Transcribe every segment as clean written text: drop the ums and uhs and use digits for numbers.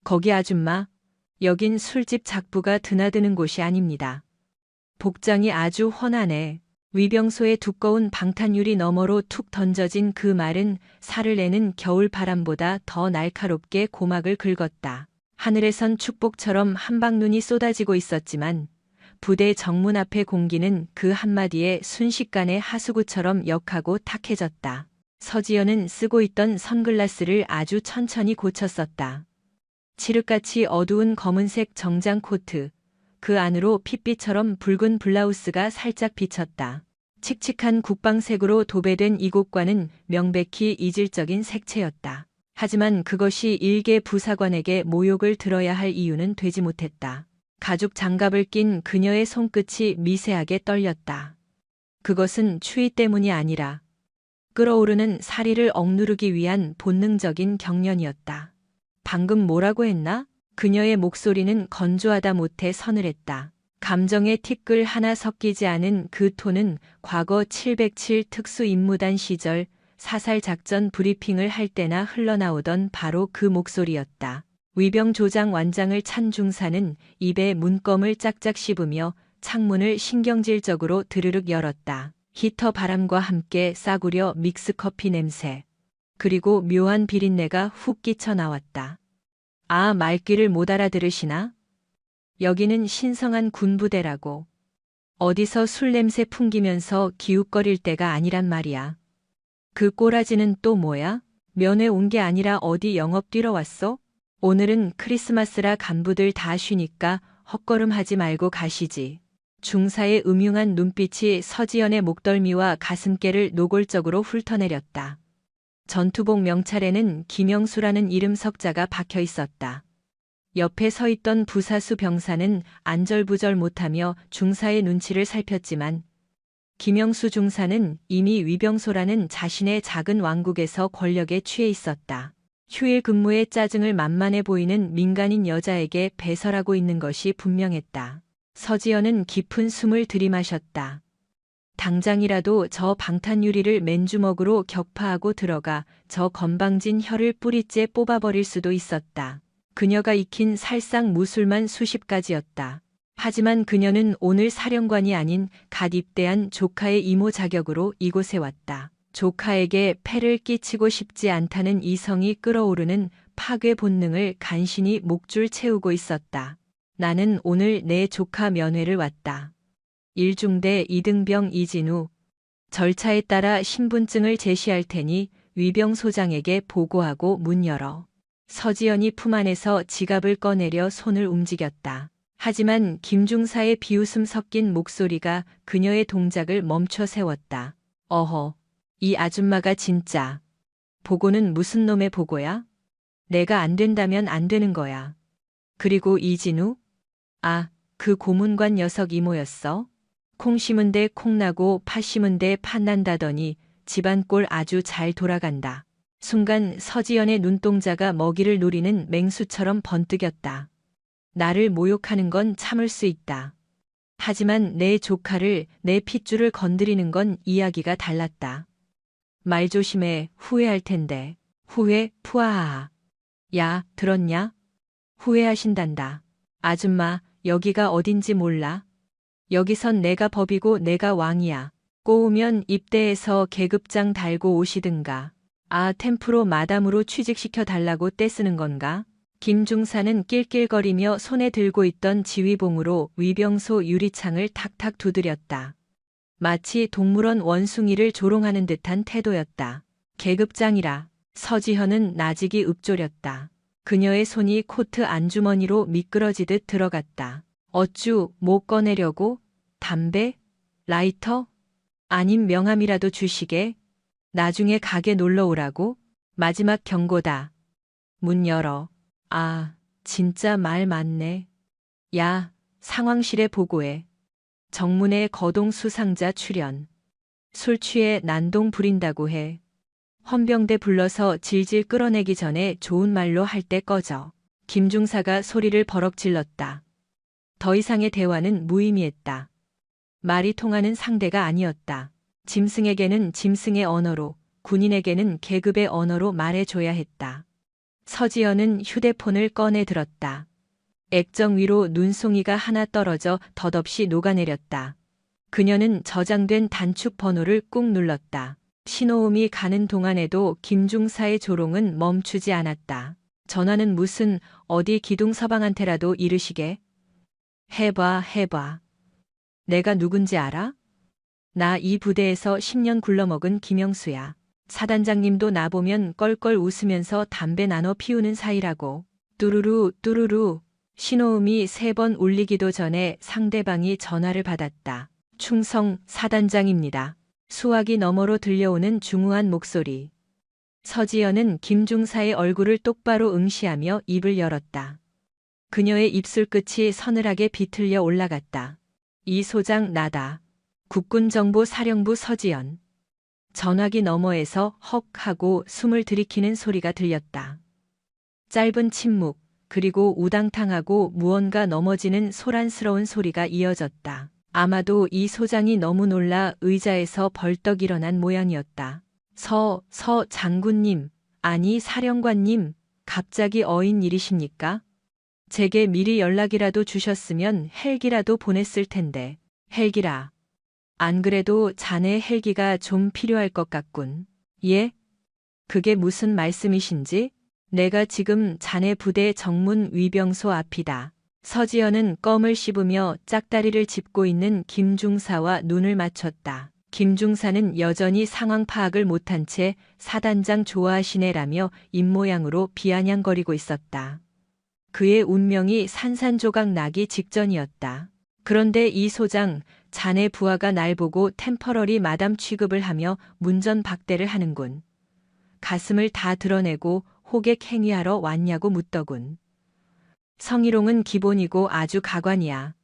거기 아줌마, 여긴 술집 작부가 드나드는 곳이 아닙니다. 복장이 아주 훤하네. 위병소의 두꺼운 방탄유리 너머로 툭 던져진 그 말은 살을 내는 겨울 바람보다 더 날카롭게 고막을 긁었다. 하늘에선 축복처럼 한방눈이 쏟아지고 있었지만 부대 정문 앞의 공기는 그 한마디에 순식간에 하수구처럼 역하고 탁해졌다. 서지연은 쓰고 있던 선글라스를 아주 천천히 고쳤었다. 칠흑같이 어두운 검은색 정장 코트, 그 안으로 핏빛처럼 붉은 블라우스가 살짝 비쳤다. 칙칙한 국방색으로 도배된 이곳과는 명백히 이질적인 색채였다. 하지만 그것이 일개 부사관에게 모욕을 들어야 할 이유는 되지 못했다. 가죽 장갑을 낀 그녀의 손끝이 미세하게 떨렸다. 그것은 추위 때문이 아니라 끓어오르는 사리를 억누르기 위한 본능적인 경련이었다. 방금 뭐라고 했나? 그녀의 목소리는 건조하다 못해 서늘했다. 감정의 티끌 하나 섞이지 않은 그 톤은 과거 707 특수임무단 시절 사살작전 브리핑을 할 때나 흘러나오던 바로 그 목소리였다. 위병조장 완장을 찬 중사는 입에 문껌을 짝짝 씹으며 창문을 신경질적으로 드르륵 열었다. 히터 바람과 함께 싸구려 믹스커피 냄새, 그리고 묘한 비린내가 훅 끼쳐 나왔다. 아, 말귀를 못 알아들으시나? 여기는 신성한 군부대라고. 어디서 술 냄새 풍기면서 기웃거릴 때가 아니란 말이야. 그 꼬라지는 또 뭐야? 면회 온 게 아니라 어디 영업 뛰러 왔어? 오늘은 크리스마스라 간부들 다 쉬니까 헛걸음하지 말고 가시지. 중사의 음흉한 눈빛이 서지연의 목덜미와 가슴께를 노골적으로 훑어내렸다. 전투복 명찰에는 김영수라는 이름 석자가 박혀 있었다. 옆에 서 있던 부사수 병사는 안절부절 못하며 중사의 눈치를 살폈지만 김영수 중사는 이미 위병소라는 자신의 작은 왕국에서 권력에 취해 있었다. 휴일 근무에 짜증을 만만해 보이는 민간인 여자에게 배설하고 있는 것이 분명했다. 서지연은 깊은 숨을 들이마셨다. 당장이라도 저 방탄유리를 맨주먹으로 격파하고 들어가 저 건방진 혀를 뿌리째 뽑아버릴 수도 있었다. 그녀가 익힌 살상 무술만 수십 가지였다. 하지만 그녀는 오늘 사령관이 아닌 갓 입대한 조카의 이모 자격으로 이곳에 왔다. 조카에게 폐를 끼치고 싶지 않다는 이성이 끓어오르는 파괴 본능을 간신히 목줄 채우고 있었다. 나는 오늘 내 조카 면회를 왔다. 1중대 2등병 이진우. 절차에 따라 신분증을 제시할 테니 위병소장에게 보고하고 문 열어. 서지연이 품 안에서 지갑을 꺼내려 손을 움직였다. 하지만 김중사의 비웃음 섞인 목소리가 그녀의 동작을 멈춰 세웠다. 어허, 이 아줌마가 진짜. 보고는 무슨 놈의 보고야? 내가 안 된다면 안 되는 거야. 그리고 이진우? 아, 그 고문관 녀석 이모였어? 콩 심은 데 콩나고 팥 심은 데 팥난다더니 집안 꼴 아주 잘 돌아간다. 순간 서지연의 눈동자가 먹이를 노리는 맹수처럼 번뜩였다. 나를 모욕하는 건 참을 수 있다. 하지만 내 조카를, 내 핏줄을 건드리는 건 이야기가 달랐다. 말 조심해, 후회할 텐데. 후회, 푸아하하. 야, 들었냐? 후회하신단다. 아줌마, 여기가 어딘지 몰라? 여기선 내가 법이고 내가 왕이야. 꼬우면 입대해서 계급장 달고 오시든가. 아, 템프로 마담으로 취직시켜 달라고 떼쓰는 건가? 김중사는 낄낄거리며 손에 들고 있던 지휘봉으로 위병소 유리창을 탁탁 두드렸다. 마치 동물원 원숭이를 조롱하는 듯한 태도였다. 계급장이라. 서지현은 나직이 읊조렸다. 그녀의 손이 코트 안주머니로 미끄러지듯 들어갔다. 어쭈, 뭐 꺼내려고? 담배? 라이터? 아님 명함이라도 주시게? 나중에 가게 놀러 오라고? 마지막 경고다. 문 열어. 아, 진짜 말 많네. 야, 상황실에 보고해. 정문에 거동 수상자 출연. 술 취해 난동 부린다고 해. 헌병대 불러서 질질 끌어내기 전에 좋은 말로 할 때 꺼져. 김중사가 소리를 버럭 질렀다. 더 이상의 대화는 무의미했다. 말이 통하는 상대가 아니었다. 짐승에게는 짐승의 언어로, 군인에게는 계급의 언어로 말해줘야 했다. 서지연은 휴대폰을 꺼내 들었다. 액정 위로 눈송이가 하나 떨어져 덧없이 녹아내렸다. 그녀는 저장된 단축 번호를 꾹 눌렀다. 신호음이 가는 동안에도 김중사의 조롱은 멈추지 않았다. 전화는 무슨 어디 기둥 서방한테라도 이르시게? 해봐. 내가 누군지 알아? 나 이 부대에서 10년 굴러먹은 김영수야. 사단장님도 나보면 껄껄 웃으면서 담배 나눠 피우는 사이라고. 뚜루루. 신호음이 3번 울리기도 전에 상대방이 전화를 받았다. 충성 사단장입니다. 수화기 너머로 들려오는 중후한 목소리. 서지연은 김중사의 얼굴을 똑바로 응시하며 입을 열었다. 그녀의 입술 끝이 서늘하게 비틀려 올라갔다. 이 소장 나다. 국군정보사령부 서지연. 전화기 너머에서 헉 하고 숨을 들이키는 소리가 들렸다. 짧은 침묵, 그리고 우당탕하고 무언가 넘어지는 소란스러운 소리가 이어졌다. 아마도 이 소장이 너무 놀라 의자에서 벌떡 일어난 모양이었다. 서 장군님, 아니 사령관님, 갑자기 어인 일이십니까? 제게 미리 연락이라도 주셨으면 헬기라도 보냈을 텐데. 헬기라. 안 그래도 자네 헬기가 좀 필요할 것 같군. 예? 그게 무슨 말씀이신지? 내가 지금 자네 부대 정문 위병소 앞이다. 서지연은 껌을 씹으며 짝다리를 짚고 있는 김중사와 눈을 맞췄다. 김중사는 여전히 상황 파악을 못한 채 사단장 좋아하시네라며 입모양으로 비아냥거리고 있었다. 그의 운명이 산산조각 나기 직전이었다. 그런데 이 소장, 자네 부하가 날 보고 템퍼러리 마담 취급을 하며 문전박대를 하는군. 가슴을 다 드러내고 호객 행위하러 왔냐고 묻더군. 성희롱은 기본이고 아주 가관이야.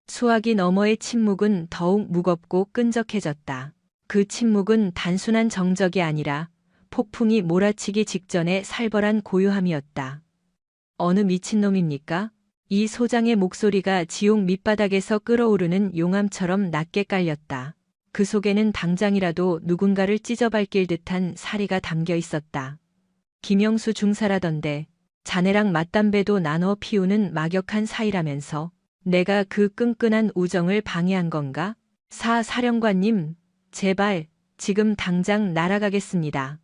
수화기 너머의 침묵은 더욱 무겁고 끈적해졌다. 그 침묵은 단순한 정적이 아니라 폭풍이 몰아치기 직전의 살벌한 고요함이었다. 어느 미친놈입니까? 이 소장의 목소리가 지옥 밑바닥에서 끓어오르는 용암처럼 낮게 깔렸다. 그 속에는 당장이라도 누군가를 찢어밟길 듯한 사리가 담겨 있었다. 김영수 중사라던데 자네랑 맞담배도 나눠 피우는 막역한 사이라면서 내가 그 끈끈한 우정을 방해한 건가? 사령관님, 제발 지금 당장 날아가겠습니다.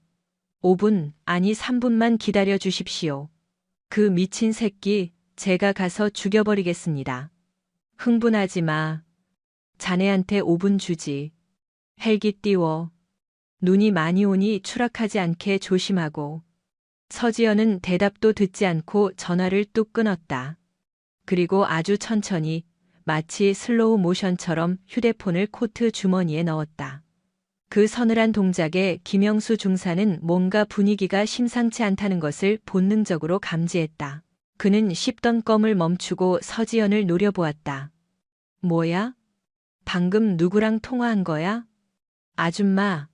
5분, 아니 3분만 기다려 주십시오. 그 미친 새끼 제가 가서 죽여버리겠습니다. 흥분하지 마. 자네한테 5분 주지. 헬기 띄워. 눈이 많이 오니 추락하지 않게 조심하고. 서지연은 대답도 듣지 않고 전화를 뚝 끊었다. 그리고 아주 천천히 마치 슬로우 모션처럼 휴대폰을 코트 주머니에 넣었다. 그 서늘한 동작에 김영수 중사는 뭔가 분위기가 심상치 않다는 것을 본능적으로 감지했다. 그는 씹던 껌을 멈추고 서지연을 노려보았다. 뭐야? 방금 누구랑 통화한 거야? 아줌마.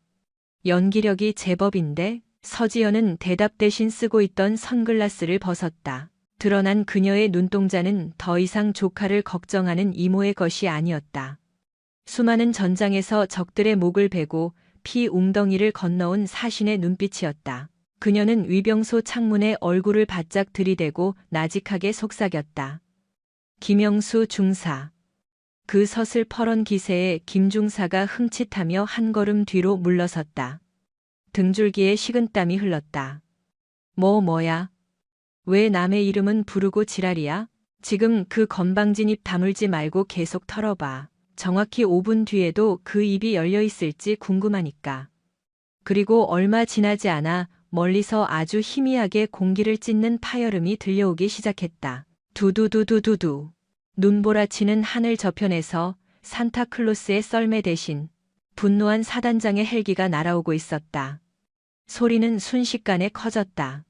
연기력이 제법인데? 서지연은 대답 대신 쓰고 있던 선글라스를 벗었다. 드러난 그녀의 눈동자는 더 이상 조카를 걱정하는 이모의 것이 아니었다. 수많은 전장에서 적들의 목을 베고 피 웅덩이를 건너온 사신의 눈빛이었다. 그녀는 위병소 창문에 얼굴을 바짝 들이대고 나직하게 속삭였다. 김영수 중사. 그 서슬퍼런 기세에 김중사가 흠칫하며 한 걸음 뒤로 물러섰다. 등줄기에 식은땀이 흘렀다. 뭐야? 왜 남의 이름은 부르고 지랄이야? 지금 그 건방진 입 다물지 말고 계속 털어봐. 정확히 5분 뒤에도 그 입이 열려 있을지 궁금하니까. 그리고 얼마 지나지 않아 멀리서 아주 희미하게 공기를 찢는 파열음이 들려오기 시작했다. 두두두두두두. 눈보라치는 하늘 저편에서 산타클로스의 썰매 대신 분노한 사단장의 헬기가 날아오고 있었다. 소리는 순식간에 커졌다.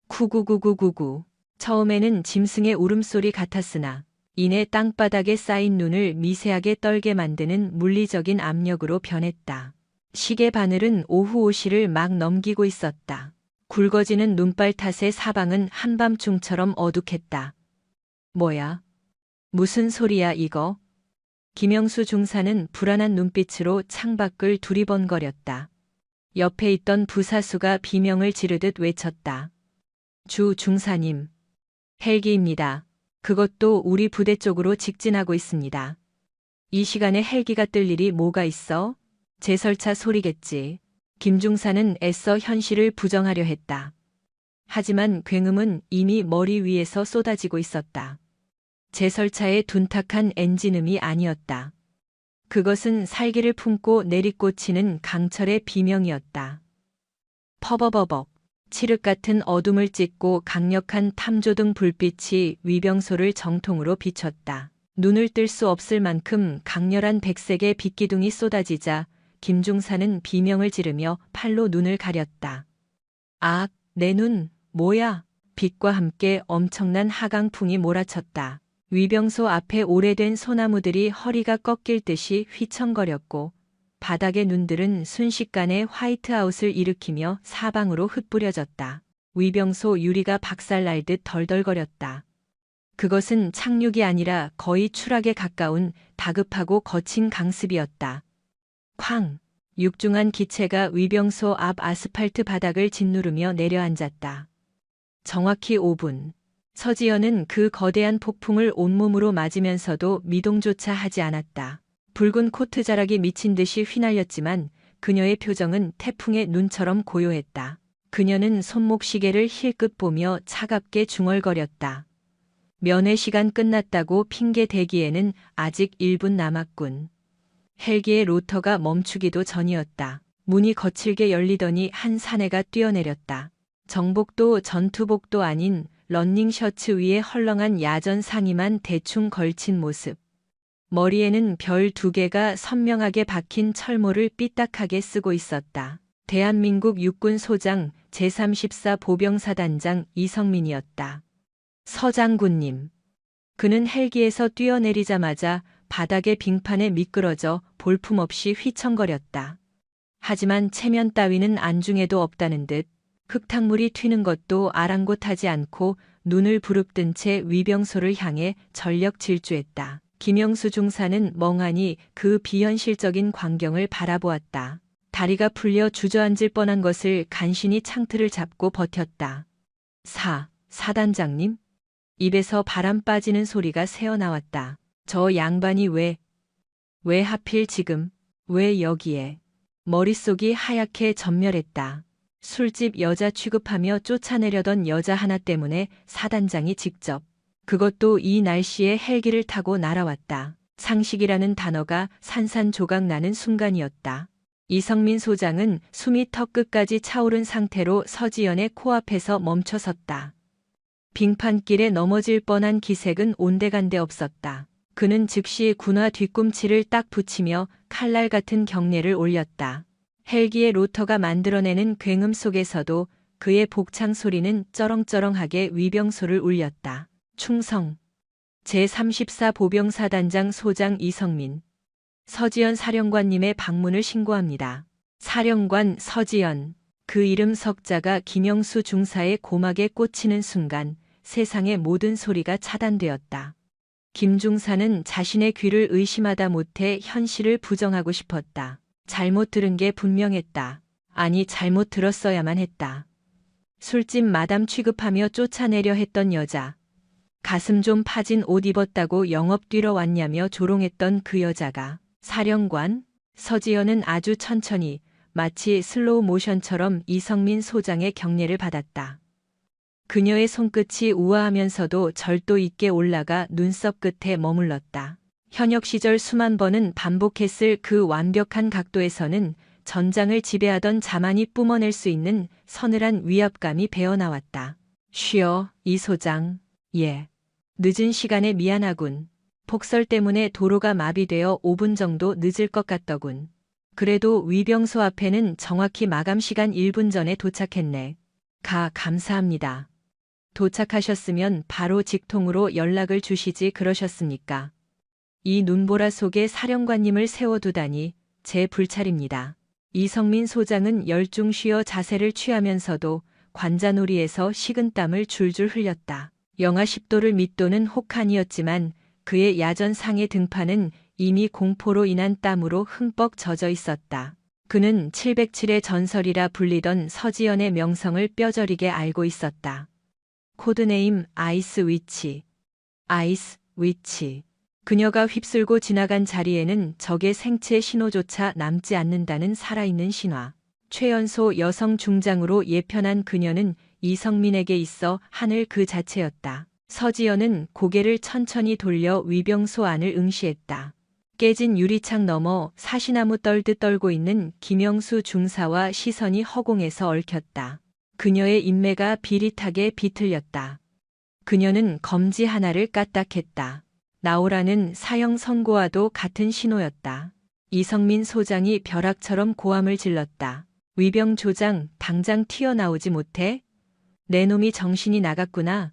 구구구구구구. 처음에는 짐승의 울음소리 같았으나 이내 땅바닥에 쌓인 눈을 미세하게 떨게 만드는 물리적인 압력으로 변했다. 시계 바늘은 오후 5시를 막 넘기고 있었다. 굵어지는 눈발 탓에 사방은 한밤중처럼 어둑했다. 뭐야? 무슨 소리야 이거? 김영수 중사는 불안한 눈빛으로 창밖을 두리번거렸다. 옆에 있던 부사수가 비명을 지르듯 외쳤다. 주 중사님. 헬기입니다. 그것도 우리 부대 쪽으로 직진하고 있습니다. 이 시간에 헬기가 뜰 일이 뭐가 있어? 제설차 소리겠지. 김중사는 애써 현실을 부정하려 했다. 하지만 굉음은 이미 머리 위에서 쏟아지고 있었다. 제설차의 둔탁한 엔진음이 아니었다. 그것은 살기를 품고 내리꽂히는 강철의 비명이었다. 퍼버버벅, 칠흑 같은 어둠을 찢고 강력한 탐조등 불빛이 위병소를 정통으로 비췄다. 눈을 뜰 수 없을 만큼 강렬한 백색의 빛기둥이 쏟아지자 김중사는 비명을 지르며 팔로 눈을 가렸다. 악, 내 눈, 뭐야? 빛과 함께 엄청난 하강풍이 몰아쳤다. 위병소 앞에 오래된 소나무들이 허리가 꺾일 듯이 휘청거렸고 바닥의 눈들은 순식간에 화이트아웃을 일으키며 사방으로 흩뿌려졌다. 위병소 유리가 박살날듯 덜덜거렸다. 그것은 착륙이 아니라 거의 추락에 가까운 다급하고 거친 강습이었다. 쾅! 육중한 기체가 위병소 앞 아스팔트 바닥을 짓누르며 내려앉았다. 정확히 5분. 서지연은 그 거대한 폭풍을 온몸으로 맞으면서도 미동조차 하지 않았다. 붉은 코트 자락이 미친 듯이 휘날렸지만 그녀의 표정은 태풍의 눈처럼 고요했다. 그녀는 손목시계를 힐끗 보며 차갑게 중얼거렸다. 면회 시간 끝났다고 핑계 대기에는 아직 1분 남았군. 헬기의 로터가 멈추기도 전이었다. 문이 거칠게 열리더니 한 사내가 뛰어내렸다. 정복도 전투복도 아닌 러닝 셔츠 위에 헐렁한 야전 상의만 대충 걸친 모습. 머리에는 별 2개가 선명하게 박힌 철모를 삐딱하게 쓰고 있었다. 대한민국 육군소장 제34 보병사단장 이성민이었다. 서장군님. 그는 헬기에서 뛰어내리자마자 바닥의 빙판에 미끄러져 볼품없이 휘청거렸다. 하지만 체면 따위는 안중에도 없다는 듯 흙탕물이 튀는 것도 아랑곳하지 않고 눈을 부릅뜬 채 위병소를 향해 전력 질주했다. 김영수 중사는 멍하니 그 비현실적인 광경을 바라보았다. 다리가 풀려 주저앉을 뻔한 것을 간신히 창틀을 잡고 버텼다. 사단장님? 입에서 바람 빠지는 소리가 새어나왔다. 저 양반이 왜 하필 지금, 왜 여기에? 머릿속이 하얗게 전멸했다. 술집 여자 취급하며 쫓아내려던 여자 하나 때문에 사단장이 직접, 그것도 이 날씨에 헬기를 타고 날아왔다. 상식이라는 단어가 산산조각 나는 순간이었다. 이성민 소장은 숨이 턱끝까지 차오른 상태로 서지연의 코앞에서 멈춰섰다. 빙판길에 넘어질 뻔한 기색은 온데간데 없었다. 그는 즉시 군화 뒤꿈치를 딱 붙이며 칼날 같은 경례를 올렸다. 헬기의 로터가 만들어내는 굉음 속에서도 그의 복창 소리는 쩌렁쩌렁하게 위병소를 울렸다. 충성. 제34 보병사단장 소장 이성민. 서지연 사령관님의 방문을 신고합니다. 사령관 서지연. 그 이름 석자가 김영수 중사의 고막에 꽂히는 순간 세상의 모든 소리가 차단되었다. 김 중사는 자신의 귀를 의심하다 못해 현실을 부정하고 싶었다. 잘못 들은 게 분명했다. 아니, 잘못 들었어야만 했다. 술집 마담 취급하며 쫓아내려 했던 여자. 가슴 좀 파진 옷 입었다고 영업 뛰러 왔냐며 조롱했던 그 여자가 사령관? 서지연은 아주 천천히 마치 슬로우 모션처럼 이성민 소장의 경례를 받았다. 그녀의 손끝이 우아하면서도 절도 있게 올라가 눈썹 끝에 머물렀다. 현역 시절 수만 번은 반복했을 그 완벽한 각도에서는 전장을 지배하던 자만이 뿜어낼 수 있는 서늘한 위압감이 배어나왔다. 쉬어, 이 소장. 예. 늦은 시간에 미안하군. 폭설 때문에 도로가 마비되어 5분 정도 늦을 것 같더군. 그래도 위병소 앞에는 정확히 마감 시간 1분 전에 도착했네. 감사합니다. 도착하셨으면 바로 직통으로 연락을 주시지 그러셨습니까? 이 눈보라 속에 사령관님을 세워두다니 제 불찰입니다. 이성민 소장은 열중 쉬어 자세를 취하면서도 관자놀이에서 식은땀을 줄줄 흘렸다. 영하 10도를 밑도는 혹한이었지만 그의 야전 상의 등판은 이미 공포로 인한 땀으로 흠뻑 젖어 있었다. 그는 707의 전설이라 불리던 서지연의 명성을 뼈저리게 알고 있었다. 코드네임 아이스 위치. 아이스 위치. 그녀가 휩쓸고 지나간 자리에는 적의 생체 신호조차 남지 않는다는 살아있는 신화. 최연소 여성 중장으로 예편한 그녀는 이성민에게 있어 하늘 그 자체였다. 서지연은 고개를 천천히 돌려 위병소 안을 응시했다. 깨진 유리창 너머 사시나무 떨듯 떨고 있는 김영수 중사와 시선이 허공에서 얽혔다. 그녀의 인매가 비릿하게 비틀렸다. 그녀는 검지 하나를 까딱했다. 나오라는 사형 선고와도 같은 신호였다. 이성민 소장이 벼락처럼 고함을 질렀다. 위병 조장, 당장 튀어나오지 못해? 내 놈이 정신이 나갔구나.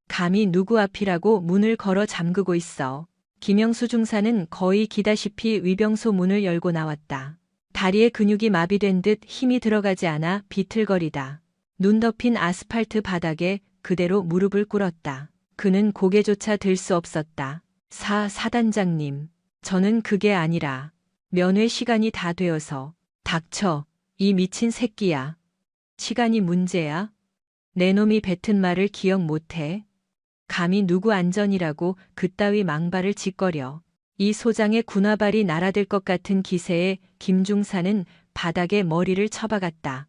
감히 누구 앞이라고 문을 걸어 잠그고 있어. 김영수 중사는 거의 기다시피 위병소 문을 열고 나왔다. 다리에 근육이 마비된 듯 힘이 들어가지 않아 비틀거리다. 눈 덮인 아스팔트 바닥에 그대로 무릎을 꿇었다. 그는 고개조차 들 수 없었다. 사단장님, 저는 그게 아니라 면회 시간이 다 되어서. 닥쳐, 이 미친 새끼야. 시간이 문제야? 내 놈이 뱉은 말을 기억 못해? 감히 누구 안전이라고 그따위 망발을 짓거려. 이 소장의 군화발이 날아들 것 같은 기세에 김중사는 바닥에 머리를 쳐박았다.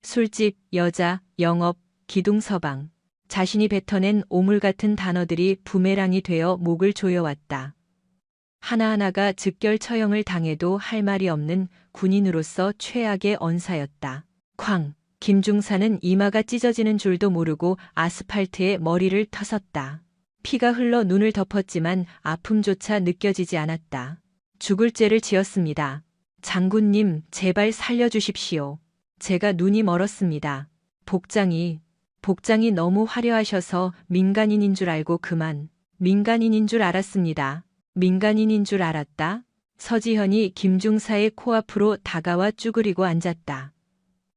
술집, 여자, 영업, 기둥서방. 자신이 뱉어낸 오물 같은 단어들이 부메랑이 되어 목을 조여왔다. 하나하나가 즉결 처형을 당해도 할 말이 없는 군인으로서 최악의 언사였다. 쾅! 김중사는 이마가 찢어지는 줄도 모르고 아스팔트에 머리를 터섰다. 피가 흘러 눈을 덮었지만 아픔조차 느껴지지 않았다. 죽을 죄를 지었습니다. 장군님, 제발 살려주십시오. 제가 눈이 멀었습니다. 복장이 너무 화려하셔서 민간인인 줄 알고 그만. 민간인인 줄 알았습니다. 민간인인 줄 알았다? 서지현이 김중사의 코앞으로 다가와 쭈그리고 앉았다.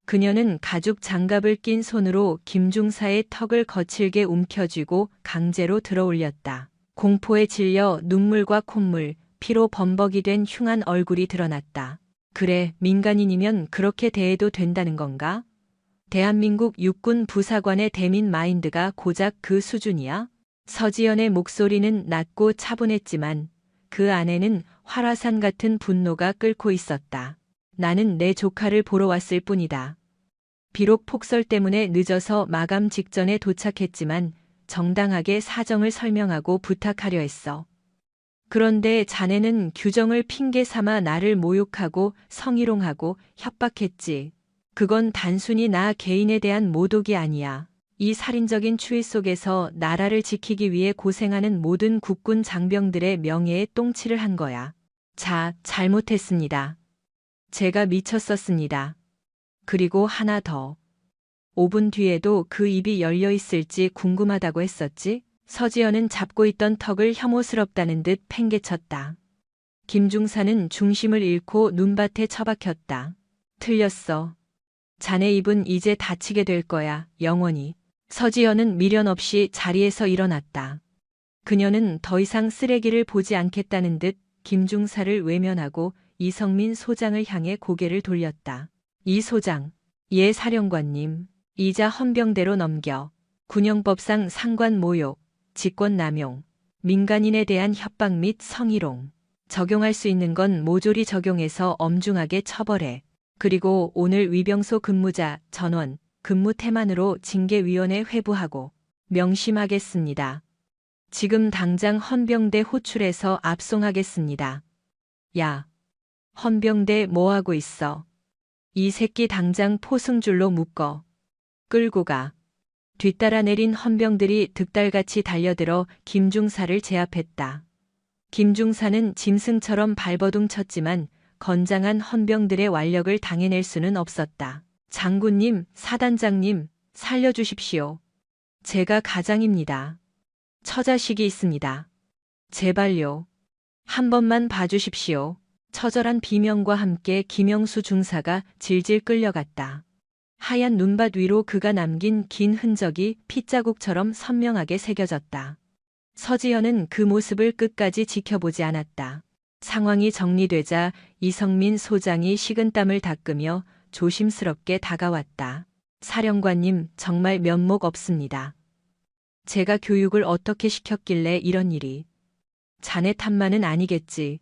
그녀는 가죽 장갑을 낀 손으로 김중사의 턱을 거칠게 움켜쥐고 강제로 들어올렸다. 공포에 질려 눈물과 콧물, 피로 범벅이 된 흉한 얼굴이 드러났다. 그래, 민간인이면 그렇게 대해도 된다는 건가? 대한민국 육군 부사관의 대민 마인드가 고작 그 수준이야? 서지연의 목소리는 낮고 차분했지만 그 안에는 활화산 같은 분노가 끓고 있었다. 나는 내 조카를 보러 왔을 뿐이다. 비록 폭설 때문에 늦어서 마감 직전에 도착했지만 정당하게 사정을 설명하고 부탁하려 했어. 그런데 자네는 규정을 핑계 삼아 나를 모욕하고 성희롱하고 협박했지. 그건 단순히 나 개인에 대한 모독이 아니야. 이 살인적인 추위 속에서 나라를 지키기 위해 고생하는 모든 국군 장병들의 명예에 똥칠을 한 거야. 잘못했습니다. 제가 미쳤었습니다. 그리고 하나 더. 5분 뒤에도 그 입이 열려 있을지 궁금하다고 했었지? 서지연은 잡고 있던 턱을 혐오스럽다는 듯 팽개쳤다. 김중사는 중심을 잃고 눈밭에 처박혔다. 틀렸어. 자네 입은 이제 다치게 될 거야, 영원히. 서지연은 미련 없이 자리에서 일어났다. 그녀는 더 이상 쓰레기를 보지 않겠다는 듯 김중사를 외면하고 이성민 소장을 향해 고개를 돌렸다. 이 소장, 예 사령관님, 이자 헌병대로 넘겨. 군형법상 상관 모욕, 직권남용, 민간인에 대한 협박 및 성희롱. 적용할 수 있는 건 모조리 적용해서 엄중하게 처벌해. 그리고 오늘 위병소 근무자 전원 근무 태만으로 징계위원회 회부하고 명심하겠습니다. 지금 당장 헌병대 호출해서 압송하겠습니다. 야, 헌병대 뭐하고 있어? 이 새끼 당장 포승줄로 묶어. 끌고 가. 뒤따라 내린 헌병들이 득달같이 달려들어 김중사를 제압했다. 김중사는 짐승처럼 발버둥 쳤지만 건장한 헌병들의 완력을 당해낼 수는 없었다. 장군님, 사단장님, 살려주십시오. 제가 가장입니다. 처자식이 있습니다. 제발요. 한 번만 봐주십시오. 처절한 비명과 함께 김영수 중사가 질질 끌려갔다. 하얀 눈밭 위로 그가 남긴 긴 흔적이 핏자국처럼 선명하게 새겨졌다. 서지연은 그 모습을 끝까지 지켜보지 않았다. 상황이 정리되자 이성민 소장이 식은땀을 닦으며 조심스럽게 다가왔다. 사령관님, 정말 면목 없습니다. 제가 교육을 어떻게 시켰길래 이런 일이. 자네 탓만은 아니겠지.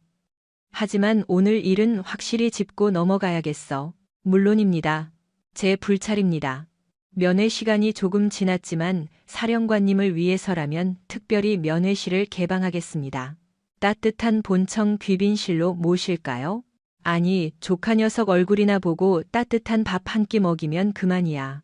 하지만 오늘 일은 확실히 짚고 넘어가야겠어. 물론입니다. 제 불찰입니다. 면회 시간이 조금 지났지만 사령관님을 위해서라면 특별히 면회실을 개방하겠습니다. 따뜻한 본청 귀빈실로 모실까요? 아니, 조카 녀석 얼굴이나 보고 따뜻한 밥 한 끼 먹이면 그만이야.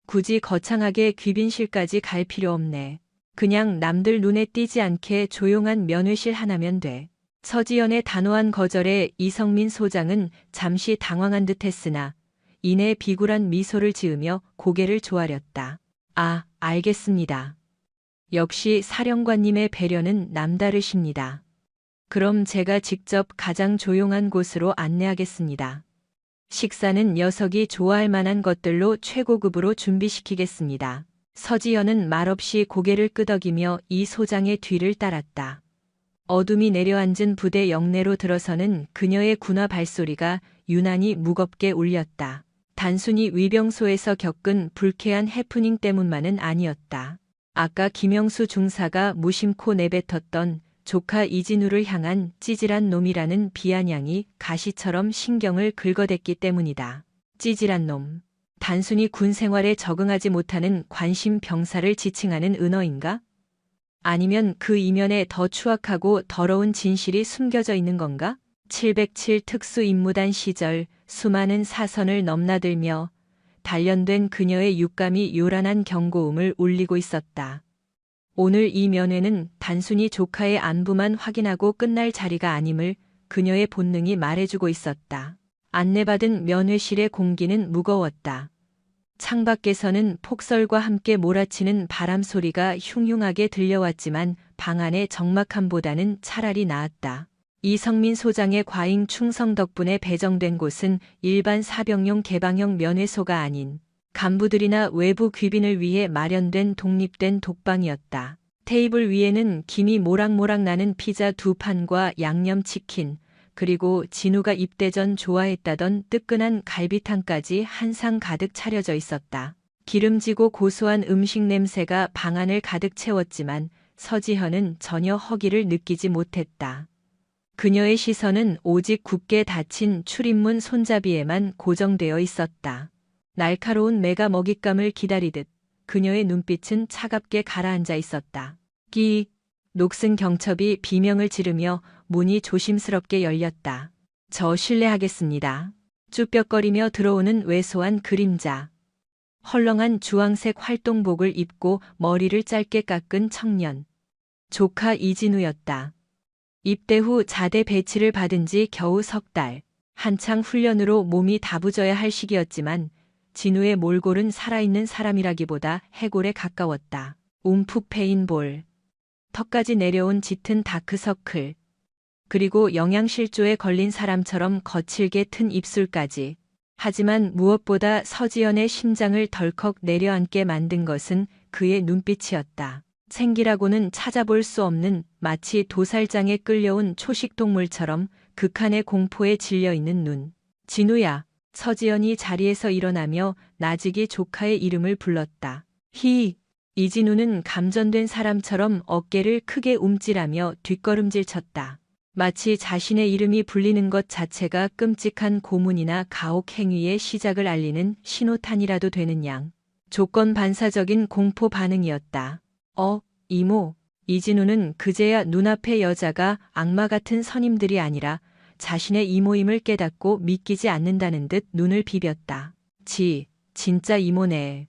굳이 거창하게 귀빈실까지 갈 필요 없네. 그냥 남들 눈에 띄지 않게 조용한 면회실 하나면 돼. 서지연의 단호한 거절에 이성민 소장은 잠시 당황한 듯 했으나 이내 비굴한 미소를 지으며 고개를 조아렸다. 아, 알겠습니다. 역시 사령관님의 배려는 남다르십니다. 그럼 제가 직접 가장 조용한 곳으로 안내하겠습니다. 식사는 녀석이 좋아할 만한 것들로 최고급으로 준비시키겠습니다. 서지연은 말없이 고개를 끄덕이며 이 소장의 뒤를 따랐다. 어둠이 내려앉은 부대 영내로 들어서는 그녀의 군화 발소리가 유난히 무겁게 울렸다. 단순히 위병소에서 겪은 불쾌한 해프닝 때문만은 아니었다. 아까 김영수 중사가 무심코 내뱉었던 조카 이진우를 향한 찌질한 놈이라는 비아냥이 가시처럼 신경을 긁어댔기 때문이다. 찌질한 놈. 단순히 군 생활에 적응하지 못하는 관심 병사를 지칭하는 은어인가? 아니면 그 이면에 더 추악하고 더러운 진실이 숨겨져 있는 건가? 707 특수임무단 시절 수많은 사선을 넘나들며 단련된 그녀의 육감이 요란한 경고음을 울리고 있었다. 오늘 이 면회는 단순히 조카의 안부만 확인하고 끝날 자리가 아님을 그녀의 본능이 말해주고 있었다. 안내받은 면회실의 공기는 무거웠다. 창밖에서는 폭설과 함께 몰아치는 바람 소리가 흉흉하게 들려왔지만 방 안의 적막함보다는 차라리 나았다. 이성민 소장의 과잉 충성 덕분에 배정된 곳은 일반 사병용 개방형 면회소가 아닌 간부들이나 외부 귀빈을 위해 마련된 독립된 독방이었다. 테이블 위에는 김이 모락모락 나는 피자 2판과 양념치킨, 그리고 진우가 입대 전 좋아했다던 뜨끈한 갈비탕까지 한 상 가득 차려져 있었다. 기름지고 고소한 음식 냄새가 방 안을 가득 채웠지만 서지현은 전혀 허기를 느끼지 못했다. 그녀의 시선은 오직 굳게 닫힌 출입문 손잡이에만 고정되어 있었다. 날카로운 매가 먹잇감을 기다리듯 그녀의 눈빛은 차갑게 가라앉아 있었다. 끼익! 녹슨 경첩이 비명을 지르며 문이 조심스럽게 열렸다. 저 실례하겠습니다. 쭈뼛거리며 들어오는 왜소한 그림자. 헐렁한 주황색 활동복을 입고 머리를 짧게 깎은 청년. 조카 이진우였다. 입대 후 자대 배치를 받은 지 겨우 3달. 한창 훈련으로 몸이 다부져야 할 시기였지만 진우의 몰골은 살아있는 사람이라기보다 해골에 가까웠다. 움푹 패인 볼. 턱까지 내려온 짙은 다크서클. 그리고 영양실조에 걸린 사람처럼 거칠게 튼 입술까지. 하지만 무엇보다 서지연의 심장을 덜컥 내려앉게 만든 것은 그의 눈빛이었다. 생기라고는 찾아볼 수 없는 마치 도살장에 끌려온 초식동물처럼 극한의 공포에 질려있는 눈. 진우야. 서지연이 자리에서 일어나며 나직이 조카의 이름을 불렀다. 이진우는 감전된 사람처럼 어깨를 크게 움찔하며 뒷걸음질 쳤다. 마치 자신의 이름이 불리는 것 자체가 끔찍한 고문이나 가혹 행위의 시작을 알리는 신호탄이라도 되는 양. 조건 반사적인 공포 반응이었다. 이모. 이진우는 그제야 눈앞의 여자가 악마 같은 선임들이 아니라 자신의 이모임을 깨닫고 믿기지 않는다는 듯 눈을 비볐다. 진짜 이모네.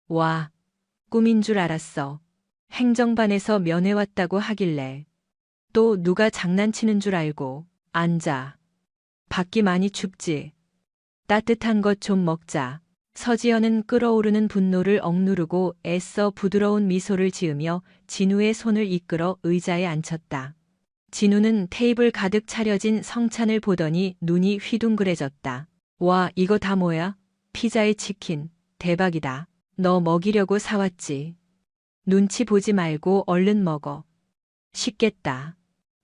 와, 꿈인 줄 알았어. 행정반에서 면회 왔다고 하길래. 또 누가 장난치는 줄 알고. 앉아. 밖이 많이 춥지. 따뜻한 것 좀 먹자. 서지연은 끓어오르는 분노를 억누르고 애써 부드러운 미소를 지으며 진우의 손을 이끌어 의자에 앉혔다. 진우는 테이블 가득 차려진 성찬을 보더니 눈이 휘둥그레졌다. 와, 이거 다 뭐야? 피자에 치킨. 대박이다. 너 먹이려고 사왔지. 눈치 보지 말고 얼른 먹어. 식겠다.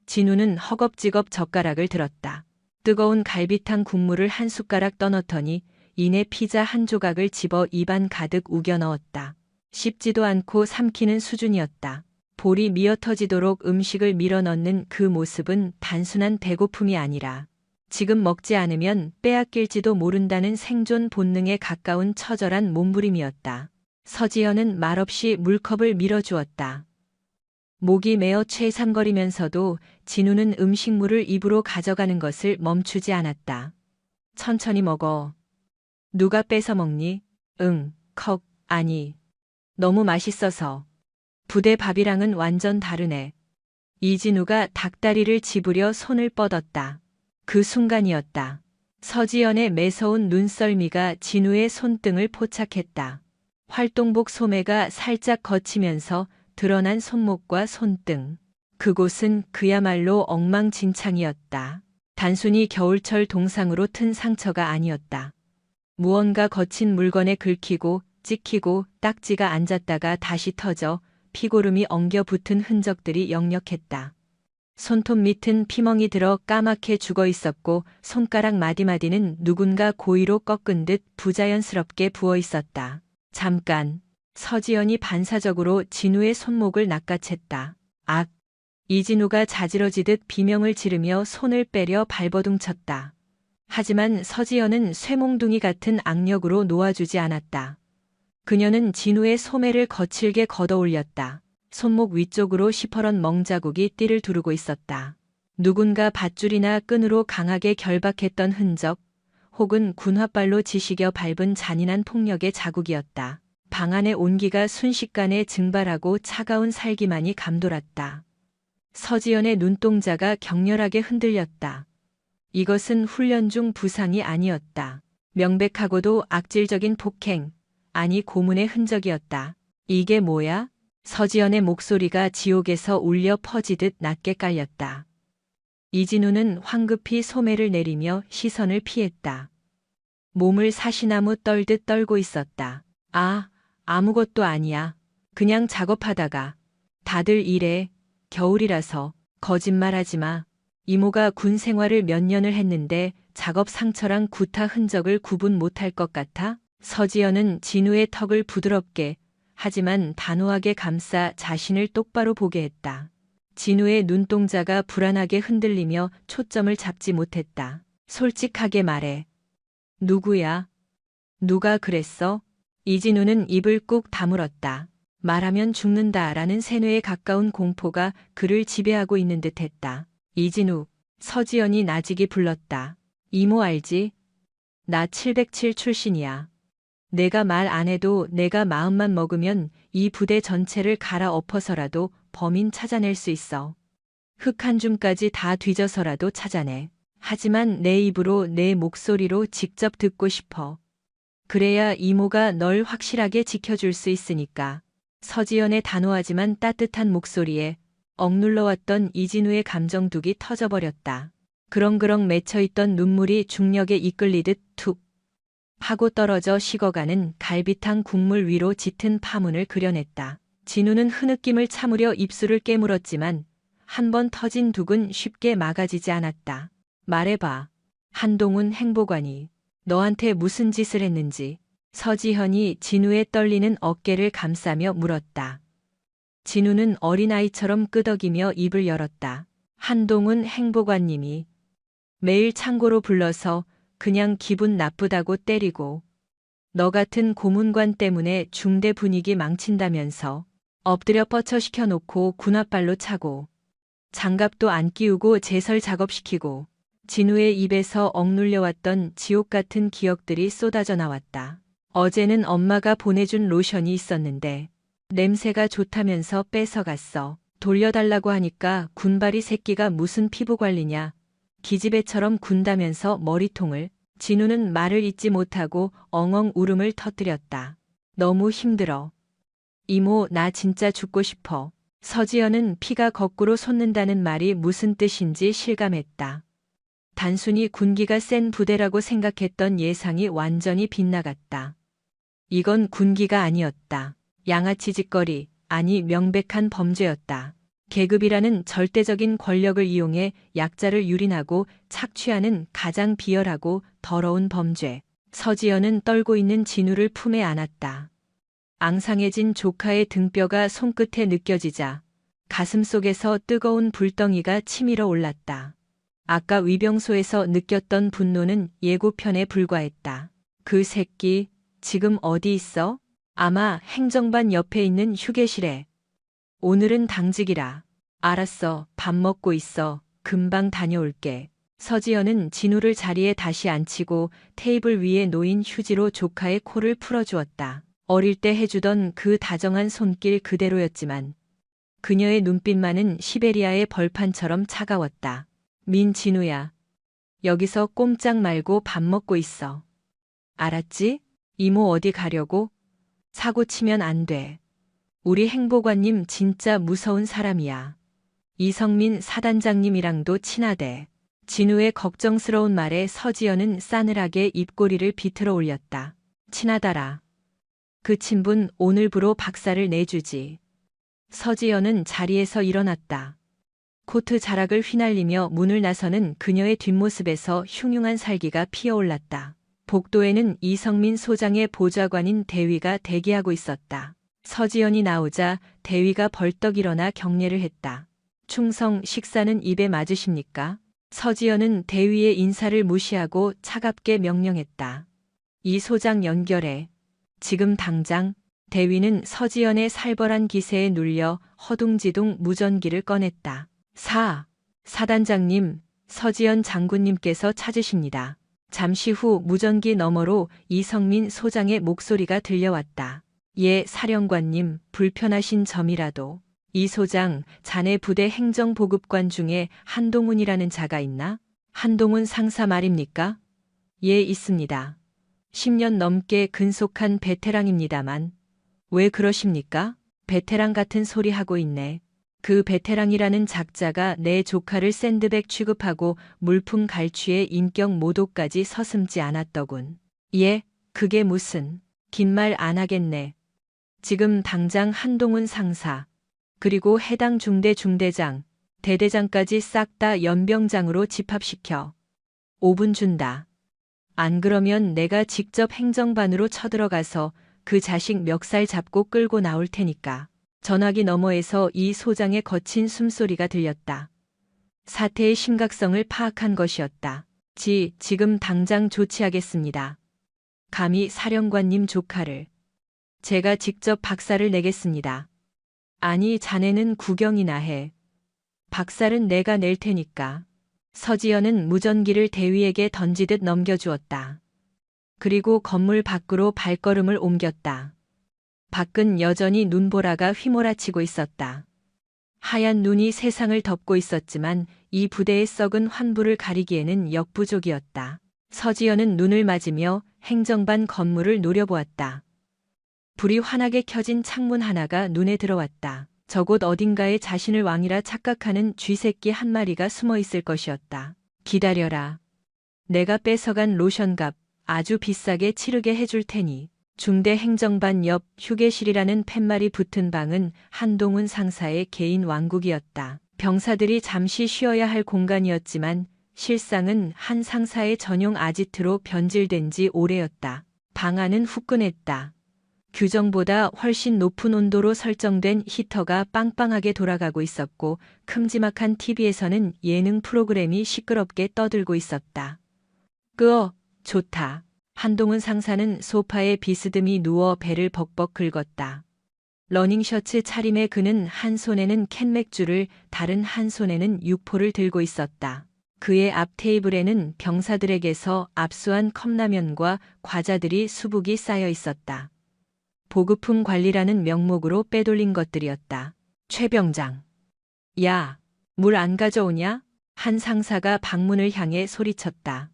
진우는 허겁지겁 젓가락을 들었다. 뜨거운 갈비탕 국물을 한 숟가락 떠넣더니 이내 피자 한 조각을 집어 입안 가득 우겨 넣었다. 씹지도 않고 삼키는 수준이었다. 볼이 미어터지도록 음식을 밀어넣는 그 모습은 단순한 배고픔이 아니라 지금 먹지 않으면 빼앗길지도 모른다는 생존 본능에 가까운 처절한 몸부림이었다. 서지연은 말없이 물컵을 밀어주었다. 목이 메어 최삼거리면서도 진우는 음식물을 입으로 가져가는 것을 멈추지 않았다. 천천히 먹어. 누가 뺏어 먹니? 응, 컵, 아니. 너무 맛있어서. 부대 밥이랑은 완전 다르네. 이진우가 닭다리를 집으려 손을 뻗었다. 그 순간이었다. 서지연의 매서운 눈썰미가 진우의 손등을 포착했다. 활동복 소매가 살짝 걷히면서 드러난 손목과 손등. 그곳은 그야말로 엉망진창이었다. 단순히 겨울철 동상으로 튼 상처가 아니었다. 무언가 거친 물건에 긁히고 찍히고 딱지가 앉았다가 다시 터져 피고름이 엉겨 붙은 흔적들이 역력했다. 손톱 밑은 피멍이 들어 까맣게 죽어 있었고 손가락 마디마디는 누군가 고의로 꺾은 듯 부자연스럽게 부어 있었다. 잠깐. 서지연이 반사적으로 진우의 손목을 낚아챘다. 악! 이진우가 자지러지듯 비명을 지르며 손을 빼려 발버둥쳤다. 하지만 서지연은 쇠몽둥이 같은 악력으로 놓아주지 않았다. 그녀는 진우의 소매를 거칠게 걷어올렸다. 손목 위쪽으로 시퍼런 멍자국이 띠를 두르고 있었다. 누군가 밧줄이나 끈으로 강하게 결박했던 흔적, 혹은 군홧발로 지시겨 밟은 잔인한 폭력의 자국이었다. 방 안의 온기가 순식간에 증발하고 차가운 살기만이 감돌았다. 서지연의 눈동자가 격렬하게 흔들렸다. 이것은 훈련 중 부상이 아니었다. 명백하고도 악질적인 폭행, 아니 고문의 흔적이었다. 이게 뭐야? 서지연의 목소리가 지옥에서 울려 퍼지듯 낮게 깔렸다. 이진우는 황급히 소매를 내리며 시선을 피했다. 몸을 사시나무 떨듯 떨고 있었다. 아무것도 아니야. 그냥 작업하다가. 다들 이래. 겨울이라서. 거짓말하지 마. 이모가 군 생활을 몇 년을 했는데 작업 상처랑 구타 흔적을 구분 못할 것 같아? 서지연은 진우의 턱을 부드럽게 하지만 단호하게 감싸 자신을 똑바로 보게 했다. 진우의 눈동자가 불안하게 흔들리며 초점을 잡지 못했다. 솔직하게 말해. 누구야? 누가 그랬어? 이진우는 입을 꾹 다물었다. 말하면 죽는다라는 세뇌에 가까운 공포가 그를 지배하고 있는 듯했다. 이진우, 서지연이 나직이 불렀다. 이모 알지? 나 707 출신이야. 내가 말 안 해도 내가 마음만 먹으면 이 부대 전체를 갈아엎어서라도 범인 찾아낼 수 있어. 흙 한 줌까지 다 뒤져서라도 찾아내. 하지만 내 입으로 내 목소리로 직접 듣고 싶어. 그래야 이모가 널 확실하게 지켜줄 수 있으니까. 서지연의 단호하지만 따뜻한 목소리에 억눌러왔던 이진우의 감정둑이 터져버렸다. 그렁그렁 맺혀있던 눈물이 중력에 이끌리듯 툭 하고 떨어져 식어가는 갈비탕 국물 위로 짙은 파문을 그려냈다. 진우는 흐느낌을 참으려 입술을 깨물었지만 한 번 터진 둑은 쉽게 막아지지 않았다. 말해봐. 한동훈 행보관이 너한테 무슨 짓을 했는지. 서지현이 진우의 떨리는 어깨를 감싸며 물었다. 진우는 어린아이처럼 끄덕이며 입을 열었다. 한동훈 행보관님이 매일 창고로 불러서 그냥 기분 나쁘다고 때리고 너 같은 고문관 때문에 중대 분위기 망친다면서 엎드려 뻗쳐시켜 놓고 군홧발로 차고 장갑도 안 끼우고 제설 작업시키고. 진우의 입에서 억눌려왔던 지옥 같은 기억들이 쏟아져 나왔다. 어제는 엄마가 보내준 로션이 있었는데 냄새가 좋다면서 뺏어갔어. 돌려달라고 하니까 군바리 새끼가 무슨 피부관리냐. 기집애처럼 군다면서 머리통을. 진우는 말을 잇지 못하고 엉엉 울음을 터뜨렸다. 너무 힘들어. 이모, 나 진짜 죽고 싶어. 서지연은 피가 거꾸로 솟는다는 말이 무슨 뜻인지 실감했다. 단순히 군기가 센 부대라고 생각했던 예상이 완전히 빗나갔다. 이건 군기가 아니었다. 양아치 짓거리, 아니 명백한 범죄였다. 계급이라는 절대적인 권력을 이용해 약자를 유린하고 착취하는 가장 비열하고 더러운 범죄. 서지연은 떨고 있는 진우를 품에 안았다. 앙상해진 조카의 등뼈가 손끝에 느껴지자 가슴속에서 뜨거운 불덩이가 치밀어 올랐다. 아까 위병소에서 느꼈던 분노는 예고편에 불과했다. 그 새끼, 지금 어디 있어? 아마 행정반 옆에 있는 휴게실에. 오늘은 당직이라. 알았어, 밥 먹고 있어. 금방 다녀올게. 서지연은 진우를 자리에 다시 앉히고 테이블 위에 놓인 휴지로 조카의 코를 풀어주었다. 어릴 때 해주던 그 다정한 손길 그대로였지만 그녀의 눈빛만은 시베리아의 벌판처럼 차가웠다. 진우야. 여기서 꼼짝 말고 밥 먹고 있어. 알았지? 이모 어디 가려고? 사고 치면 안 돼. 우리 행보관님 진짜 무서운 사람이야. 이성민 사단장님이랑도 친하대. 진우의 걱정스러운 말에 서지연은 싸늘하게 입꼬리를 비틀어 올렸다. 친하다라. 그 친분 오늘부로 박살을 내주지. 서지연은 자리에서 일어났다. 코트 자락을 휘날리며 문을 나서는 그녀의 뒷모습에서 흉흉한 살기가 피어올랐다. 복도에는 이성민 소장의 보좌관인 대위가 대기하고 있었다. 서지연이 나오자 대위가 벌떡 일어나 경례를 했다. 충성 식사는 입에 맞으십니까? 서지연은 대위의 인사를 무시하고 차갑게 명령했다. 이 소장 연결해. 지금 당장. 대위는 서지연의 살벌한 기세에 눌려 허둥지둥 무전기를 꺼냈다. 사단장님, 서지연 장군님께서 찾으십니다. 잠시 후 무전기 너머로 이성민 소장의 목소리가 들려왔다. 예, 사령관님, 불편하신 점이라도. 이 소장, 자네 부대 행정보급관 중에 한동훈이라는 자가 있나? 한동훈 상사 말입니까? 예, 있습니다. 10년 넘게 근속한 베테랑입니다만. 왜 그러십니까? 베테랑 같은 소리 하고 있네. 그 베테랑이라는 작자가 내 조카를 샌드백 취급하고 물품 갈취에 인격 모독까지 서슴지 않았더군. 예, 그게 무슨. 긴 말 안 하겠네. 지금 당장 한동훈 상사, 그리고 해당 중대 중대장, 대대장까지 싹 다 연병장으로 집합시켜. 5분 준다. 안 그러면 내가 직접 행정반으로 쳐들어가서 그 자식 멱살 잡고 끌고 나올 테니까. 전화기 너머에서 이 소장의 거친 숨소리가 들렸다. 사태의 심각성을 파악한 것이었다. 지금 당장 조치하겠습니다. 감히 사령관님 조카를. 제가 직접 박살을 내겠습니다. 아니, 자네는 구경이나 해. 박살은 내가 낼 테니까. 서지연은 무전기를 대위에게 던지듯 넘겨주었다. 그리고 건물 밖으로 발걸음을 옮겼다. 밖은 여전히 눈보라가 휘몰아치고 있었다. 하얀 눈이 세상을 덮고 있었지만 이 부대의 썩은 환부를 가리기에는 역부족이었다. 서지연은 눈을 맞으며 행정반 건물을 노려보았다. 불이 환하게 켜진 창문 하나가 눈에 들어왔다. 저곳 어딘가에 자신을 왕이라 착각하는 쥐새끼 한 마리가 숨어 있을 것이었다. 기다려라. 내가 뺏어간 로션값 아주 비싸게 치르게 해줄 테니. 중대 행정반 옆 휴게실이라는 팻말이 붙은 방은 한동훈 상사의 개인 왕국이었다. 병사들이 잠시 쉬어야 할 공간이었지만 실상은 한 상사의 전용 아지트로 변질된 지 오래였다. 방 안은 후끈했다. 규정보다 훨씬 높은 온도로 설정된 히터가 빵빵하게 돌아가고 있었고 큼지막한 TV에서는 예능 프로그램이 시끄럽게 떠들고 있었다. 좋다. 한동훈 상사는 소파에 비스듬히 누워 배를 벅벅 긁었다. 러닝셔츠 차림의 그는 한 손에는 캔맥주를 다른 한 손에는 육포를 들고 있었다. 그의 앞 테이블에는 병사들에게서 압수한 컵라면과 과자들이 수북이 쌓여 있었다. 보급품 관리라는 명목으로 빼돌린 것들이었다. 최 병장. 야, 물 안 가져오냐? 한 상사가 방문을 향해 소리쳤다.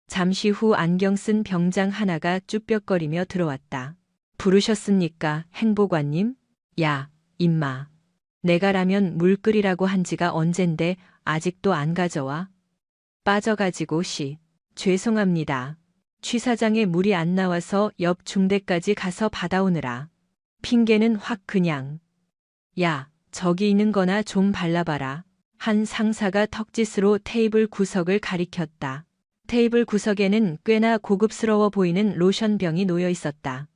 잠시 후 안경 쓴 병장 하나가 쭈뼛거리며 들어왔다. 부르셨습니까, 행보관님? 야, 임마. 내가라면 물 끓이라고 한 지가 언젠데 아직도 안 가져와? 빠져가지고 죄송합니다. 취 사장의 물이 안 나와서 옆 중대까지 가서 받아오느라. 핑계는 확 그냥. 야, 저기 있는 거나 좀 발라봐라. 한 상사가 턱짓으로 테이블 구석을 가리켰다. 테이블 구석에는 꽤나 고급스러워 보이는 로션병이 놓여 있었다.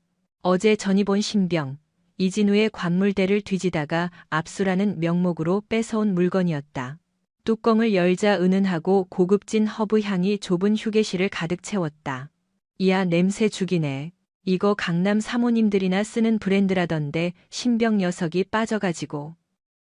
어제 전입 온 신병, 이진우의 관물대를 뒤지다가 압수라는 명목으로 뺏어온 물건이었다. 뚜껑을 열자 은은하고 고급진 허브 향이 좁은 휴게실을 가득 채웠다. 이야 냄새 죽이네. 이거 강남 사모님들이나 쓰는 브랜드라던데 신병 녀석이 빠져가지고.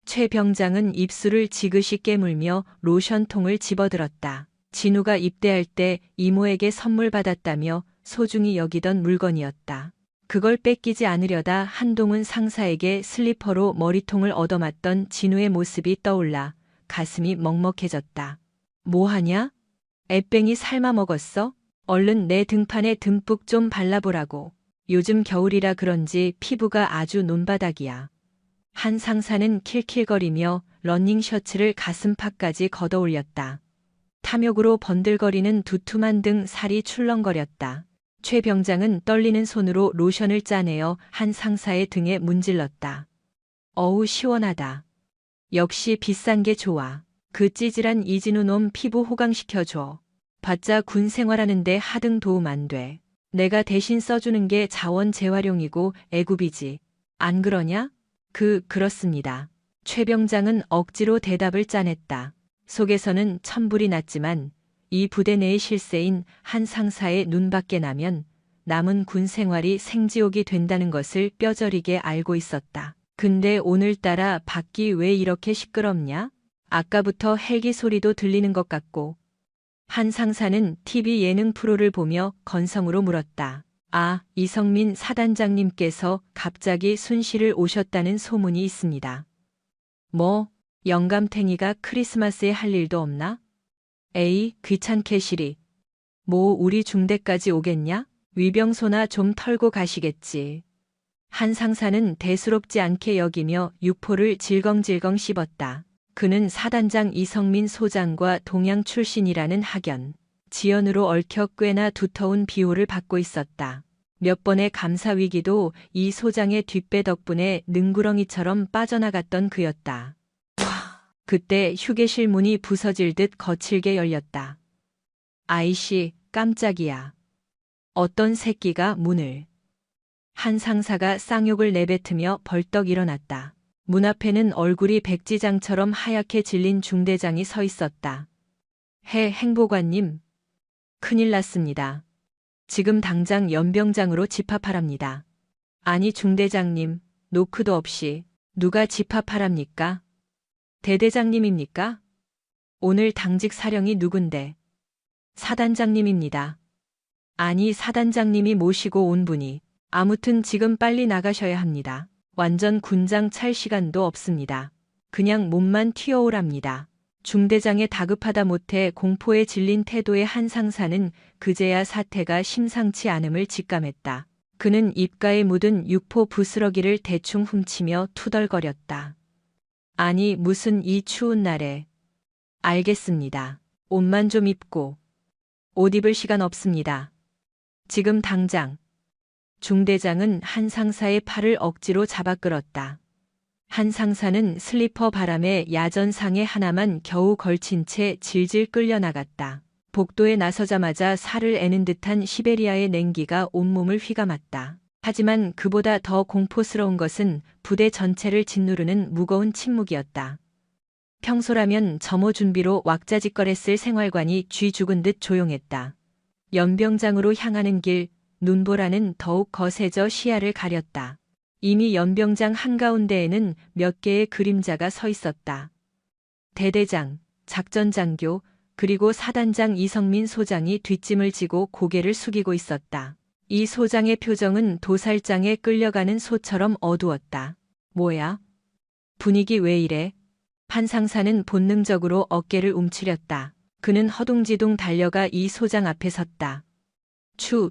최 병장은 입술을 지그시 깨물며 로션통을 집어들었다. 진우가 입대할 때 이모에게 선물 받았다며 소중히 여기던 물건이었다. 그걸 뺏기지 않으려다 한동훈 상사에게 슬리퍼로 머리통을 얻어맞던 진우의 모습이 떠올라 가슴이 먹먹해졌다. 뭐하냐? 애뺑이 삶아 먹었어? 얼른 내 등판에 듬뿍 좀 발라보라고. 요즘 겨울이라 그런지 피부가 아주 논바닥이야. 한 상사는 킬킬거리며 러닝 셔츠를 가슴팍까지 걷어올렸다. 탐욕으로 번들거리는 두툼한 등 살이 출렁거렸다. 최 병장은 떨리는 손으로 로션을 짜내어 한 상사의 등에 문질렀다. 어우 시원하다. 역시 비싼 게 좋아. 그 찌질한 이진우 놈 피부 호강시켜줘. 봤자 군 생활하는데 하등 도움 안 돼. 내가 대신 써주는 게 자원 재활용이고 애굽이지. 안 그러냐? 그렇습니다. 최 병장은 억지로 대답을 짜냈다. 속에서는 천불이 났지만 이 부대 내의 실세인 한 상사의 눈밖에 나면 남은 군 생활이 생지옥이 된다는 것을 뼈저리게 알고 있었다. 근데 오늘따라 밖이 왜 이렇게 시끄럽냐? 아까부터 헬기 소리도 들리는 것 같고. 한 상사는 TV 예능 프로를 보며 건성으로 물었다. 아, 이성민 사단장님께서 갑자기 순실을 오셨다는 소문이 있습니다. 뭐, 영감탱이가 크리스마스에 할 일도 없나? 에이, 귀찮게 시리. 뭐 우리 중대까지 오겠냐? 위병소나 좀 털고 가시겠지. 한 상사는 대수롭지 않게 여기며 육포를 질겅질겅 씹었다. 그는 사단장 이성민 소장과 동양 출신이라는 학연, 지연으로 얽혀 꽤나 두터운 비호를 받고 있었다. 몇 번의 감사 위기도 이 소장의 뒷배 덕분에 능구렁이처럼 빠져나갔던 그였다. 그때 휴게실 문이 부서질 듯 거칠게 열렸다. 아이씨, 깜짝이야. 어떤 새끼가 문을. 한 상사가 쌍욕을 내뱉으며 벌떡 일어났다. 문 앞에는 얼굴이 백지장처럼 하얗게 질린 중대장이 서 있었다. 행보관님. 큰일 났습니다. 지금 당장 연병장으로 집합하랍니다. 아니 중대장님, 노크도 없이 누가 집합하랍니까? 대대장님입니까? 오늘 당직 사령이 누군데? 사단장님입니다. 아니 사단장님이 모시고 온 분이. 아무튼 지금 빨리 나가셔야 합니다. 완전 군장 찰 시간도 없습니다. 그냥 몸만 튀어오랍니다. 중대장의 다급하다 못해 공포에 질린 태도의 한 상사는 그제야 사태가 심상치 않음을 직감했다. 그는 입가에 묻은 육포 부스러기를 대충 훔치며 투덜거렸다. 아니 무슨 이 추운 날에. 알겠습니다. 옷만 좀 입고. 옷 입을 시간 없습니다. 지금 당장. 중대장은 한 상사의 팔을 억지로 잡아 끌었다. 한 상사는 슬리퍼 바람에 야전상에 하나만 겨우 걸친 채 질질 끌려나갔다. 복도에 나서자마자 살을 애는 듯한 시베리아의 냉기가 온몸을 휘감았다. 하지만 그보다 더 공포스러운 것은 부대 전체를 짓누르는 무거운 침묵이었다. 평소라면 점호 준비로 왁자지껄했을 생활관이 쥐 죽은 듯 조용했다. 연병장으로 향하는 길, 눈보라는 더욱 거세져 시야를 가렸다. 이미 연병장 한가운데에는 몇 개의 그림자가 서 있었다. 대대장, 작전장교, 그리고 사단장 이성민 소장이 뒷짐을 지고 고개를 숙이고 있었다. 이 소장의 표정은 도살장에 끌려가는 소처럼 어두웠다. 뭐야? 분위기 왜 이래? 한 상사는 본능적으로 어깨를 움츠렸다. 그는 허둥지둥 달려가 이 소장 앞에 섰다.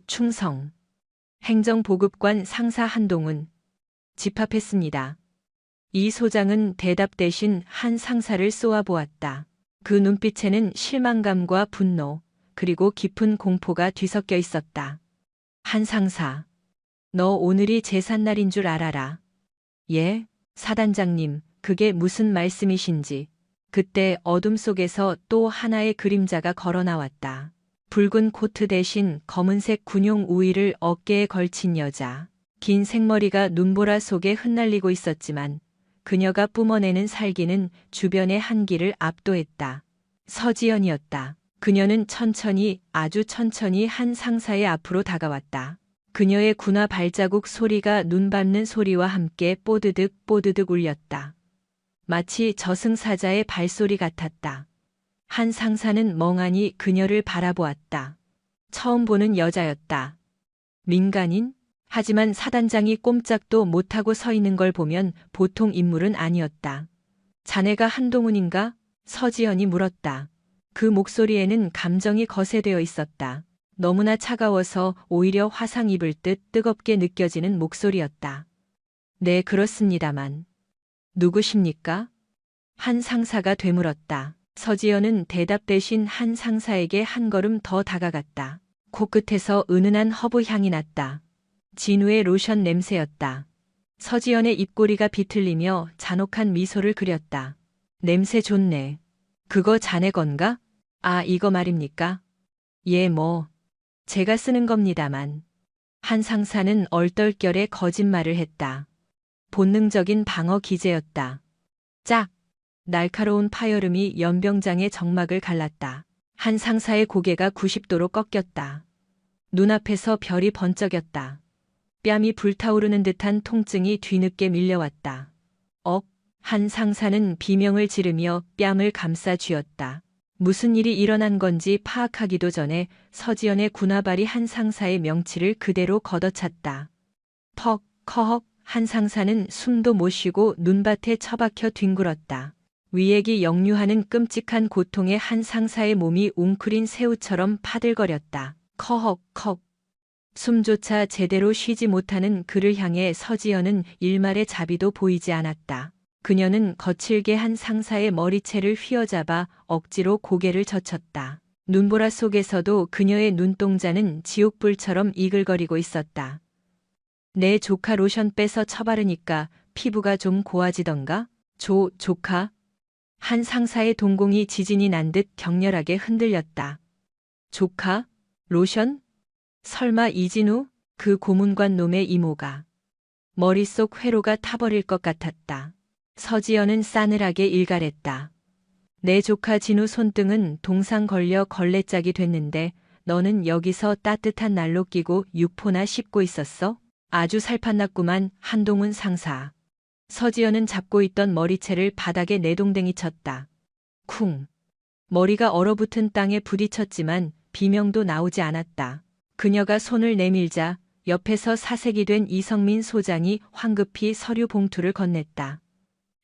충성. 행정보급관 상사 한동훈. 집합했습니다. 이 소장은 대답 대신 한 상사를 쏘아보았다. 그 눈빛에는 실망감과 분노, 그리고 깊은 공포가 뒤섞여 있었다. 한 상사. 너 오늘이 제삿날인 줄 알아라. 예, 사단장님, 그게 무슨 말씀이신지. 그때 어둠 속에서 또 하나의 그림자가 걸어 나왔다. 붉은 코트 대신 검은색 군용 우의를 어깨에 걸친 여자. 긴 생머리가 눈보라 속에 흩날리고 있었지만 그녀가 뿜어내는 살기는 주변의 한기를 압도했다. 서지연이었다. 그녀는 천천히, 아주 천천히 한 상사의 앞으로 다가왔다. 그녀의 군화 발자국 소리가 눈 밟는 소리와 함께 뽀드득 뽀드득 울렸다. 마치 저승사자의 발소리 같았다. 한 상사는 멍하니 그녀를 바라보았다. 처음 보는 여자였다. 민간인? 하지만 사단장이 꼼짝도 못하고 서 있는 걸 보면 보통 인물은 아니었다. 자네가 한동훈인가? 서지연이 물었다. 그 목소리에는 감정이 거세되어 있었다. 너무나 차가워서 오히려 화상 입을 듯 뜨겁게 느껴지는 목소리였다. 네, 그렇습니다만. 누구십니까? 한 상사가 되물었다. 서지연은 대답 대신 한 상사에게 한 걸음 더 다가갔다. 코끝에서 은은한 허브 향이 났다. 진우의 로션 냄새였다. 서지연의 입꼬리가 비틀리며 잔혹한 미소를 그렸다. 냄새 좋네. 그거 자네 건가? 아, 이거 말입니까? 예, 제가 쓰는 겁니다만. 한 상사는 얼떨결에 거짓말을 했다. 본능적인 방어 기제였다. 짝! 날카로운 파열음이 연병장의 정막을 갈랐다. 한 상사의 고개가 90도로 꺾였다. 눈앞에서 별이 번쩍였다. 뺨이 불타오르는 듯한 통증이 뒤늦게 밀려왔다. 한 상사는 비명을 지르며 뺨을 감싸 쥐었다. 무슨 일이 일어난 건지 파악하기도 전에 서지연의 군화발이 한 상사의 명치를 그대로 걷어찼다. 퍽, 커헉, 한 상사는 숨도 못 쉬고 눈밭에 처박혀 뒹굴었다. 위액이 역류하는 끔찍한 고통에 한 상사의 몸이 웅크린 새우처럼 파들거렸다. 커헉, 컥. 숨조차 제대로 쉬지 못하는 그를 향해 서지연은 일말의 자비도 보이지 않았다. 그녀는 거칠게 한 상사의 머리채를 휘어잡아 억지로 고개를 젖혔다. 눈보라 속에서도 그녀의 눈동자는 지옥불처럼 이글거리고 있었다. 내 조카 로션 빼서 쳐바르니까 피부가 좀 고와지던가? 조카? 한 상사의 동공이 지진이 난 듯 격렬하게 흔들렸다. 조카? 로션? 설마 이진우? 그 고문관 놈의 이모가. 머릿속 회로가 타버릴 것 같았다. 서지연은 싸늘하게 일갈했다. 내 조카 진우 손등은 동상 걸려 걸레짝이 됐는데 너는 여기서 따뜻한 난로 끼고 육포나 씹고 있었어? 아주 살판났구만. 한동훈 상사. 서지연은 잡고 있던 머리채를 바닥에 내동댕이 쳤다. 쿵. 머리가 얼어붙은 땅에 부딪혔지만 비명도 나오지 않았다. 그녀가 손을 내밀자 옆에서 사색이 된 이성민 소장이 황급히 서류 봉투를 건넸다.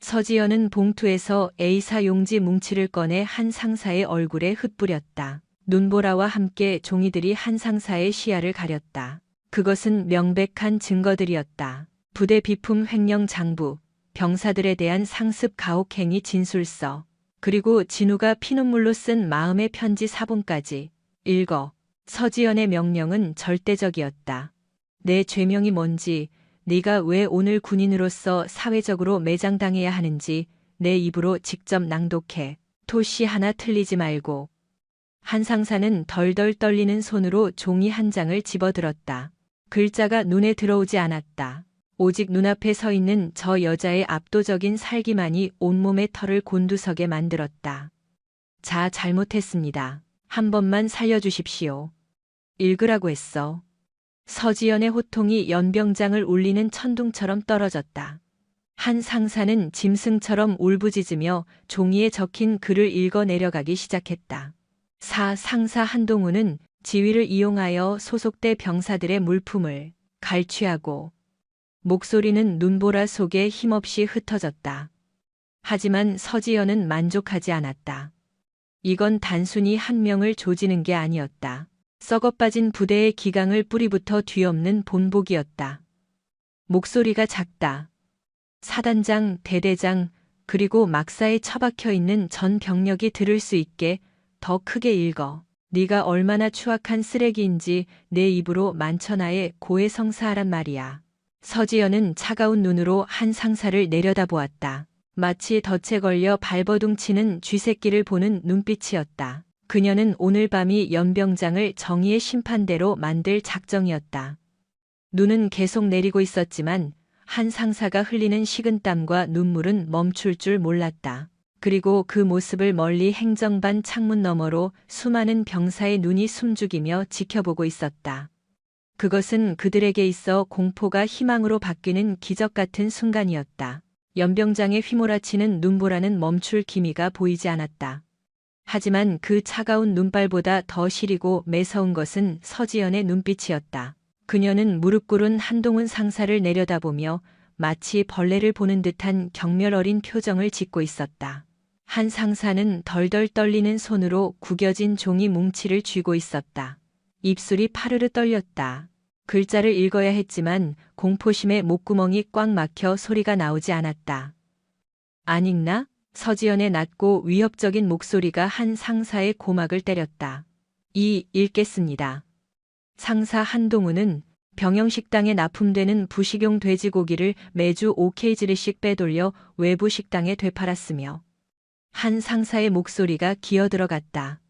서지연은 봉투에서 A사 용지 뭉치를 꺼내 한 상사의 얼굴에 흩뿌렸다. 눈보라와 함께 종이들이 한 상사의 시야를 가렸다. 그것은 명백한 증거들이었다. 부대 비품 횡령 장부, 병사들에 대한 상습 가혹행위 진술서, 그리고 진우가 피눈물로 쓴 마음의 편지 4본까지. 읽어. 서지연의 명령은 절대적이었다. 내 죄명이 뭔지, 네가 왜 오늘 군인으로서 사회적으로 매장당해야 하는지 내 입으로 직접 낭독해. 토시 하나 틀리지 말고. 한 상사는 덜덜 떨리는 손으로 종이 한 장을 집어들었다. 글자가 눈에 들어오지 않았다. 오직 눈앞에 서 있는 저 여자의 압도적인 살기만이 온몸의 털을 곤두서게 만들었다. 자, 잘못했습니다. 한 번만 살려주십시오. 읽으라고 했어. 서지연의 호통이 연병장을 울리는 천둥처럼 떨어졌다. 한 상사는 짐승처럼 울부짖으며 종이에 적힌 글을 읽어 내려가기 시작했다. 상사 한동훈은 지위를 이용하여 소속대 병사들의 물품을 갈취하고. 목소리는 눈보라 속에 힘없이 흩어졌다. 하지만 서지연은 만족하지 않았다. 이건 단순히 한 명을 조지는 게 아니었다. 썩어빠진 부대의 기강을 뿌리부터 뒤엎는 본보기였다. 목소리가 작다. 사단장, 대대장, 그리고 막사에 처박혀 있는 전 병력이 들을 수 있게 더 크게 읽어. 네가 얼마나 추악한 쓰레기인지 내 입으로 만천하에 고해성사하란 말이야. 서지연은 차가운 눈으로 한 상사를 내려다보았다. 마치 덫에 걸려 발버둥치는 쥐새끼를 보는 눈빛이었다. 그녀는 오늘 밤이 연병장을 정의의 심판대로 만들 작정이었다. 눈은 계속 내리고 있었지만 한 상사가 흘리는 식은땀과 눈물은 멈출 줄 몰랐다. 그리고 그 모습을 멀리 행정반 창문 너머로 수많은 병사의 눈이 숨죽이며 지켜보고 있었다. 그것은 그들에게 있어 공포가 희망으로 바뀌는 기적 같은 순간이었다. 연병장의 휘몰아치는 눈보라는 멈출 기미가 보이지 않았다. 하지만 그 차가운 눈발보다 더 시리고 매서운 것은 서지연의 눈빛이었다. 그녀는 무릎 꿇은 한동훈 상사를 내려다보며 마치 벌레를 보는 듯한 경멸 어린 표정을 짓고 있었다. 한 상사는 덜덜 떨리는 손으로 구겨진 종이 뭉치를 쥐고 있었다. 입술이 파르르 떨렸다. 글자를 읽어야 했지만 공포심에 목구멍이 꽉 막혀 소리가 나오지 않았다. 안 읽나? 서지연의 낮고 위협적인 목소리가 한 상사의 고막을 때렸다. 읽겠습니다. 상사 한동훈은 병영식당에 납품되는 부식용 돼지고기를 매주 5kg씩 빼돌려 외부 식당에 되팔았으며 한 상사의 목소리가 기어들어갔다.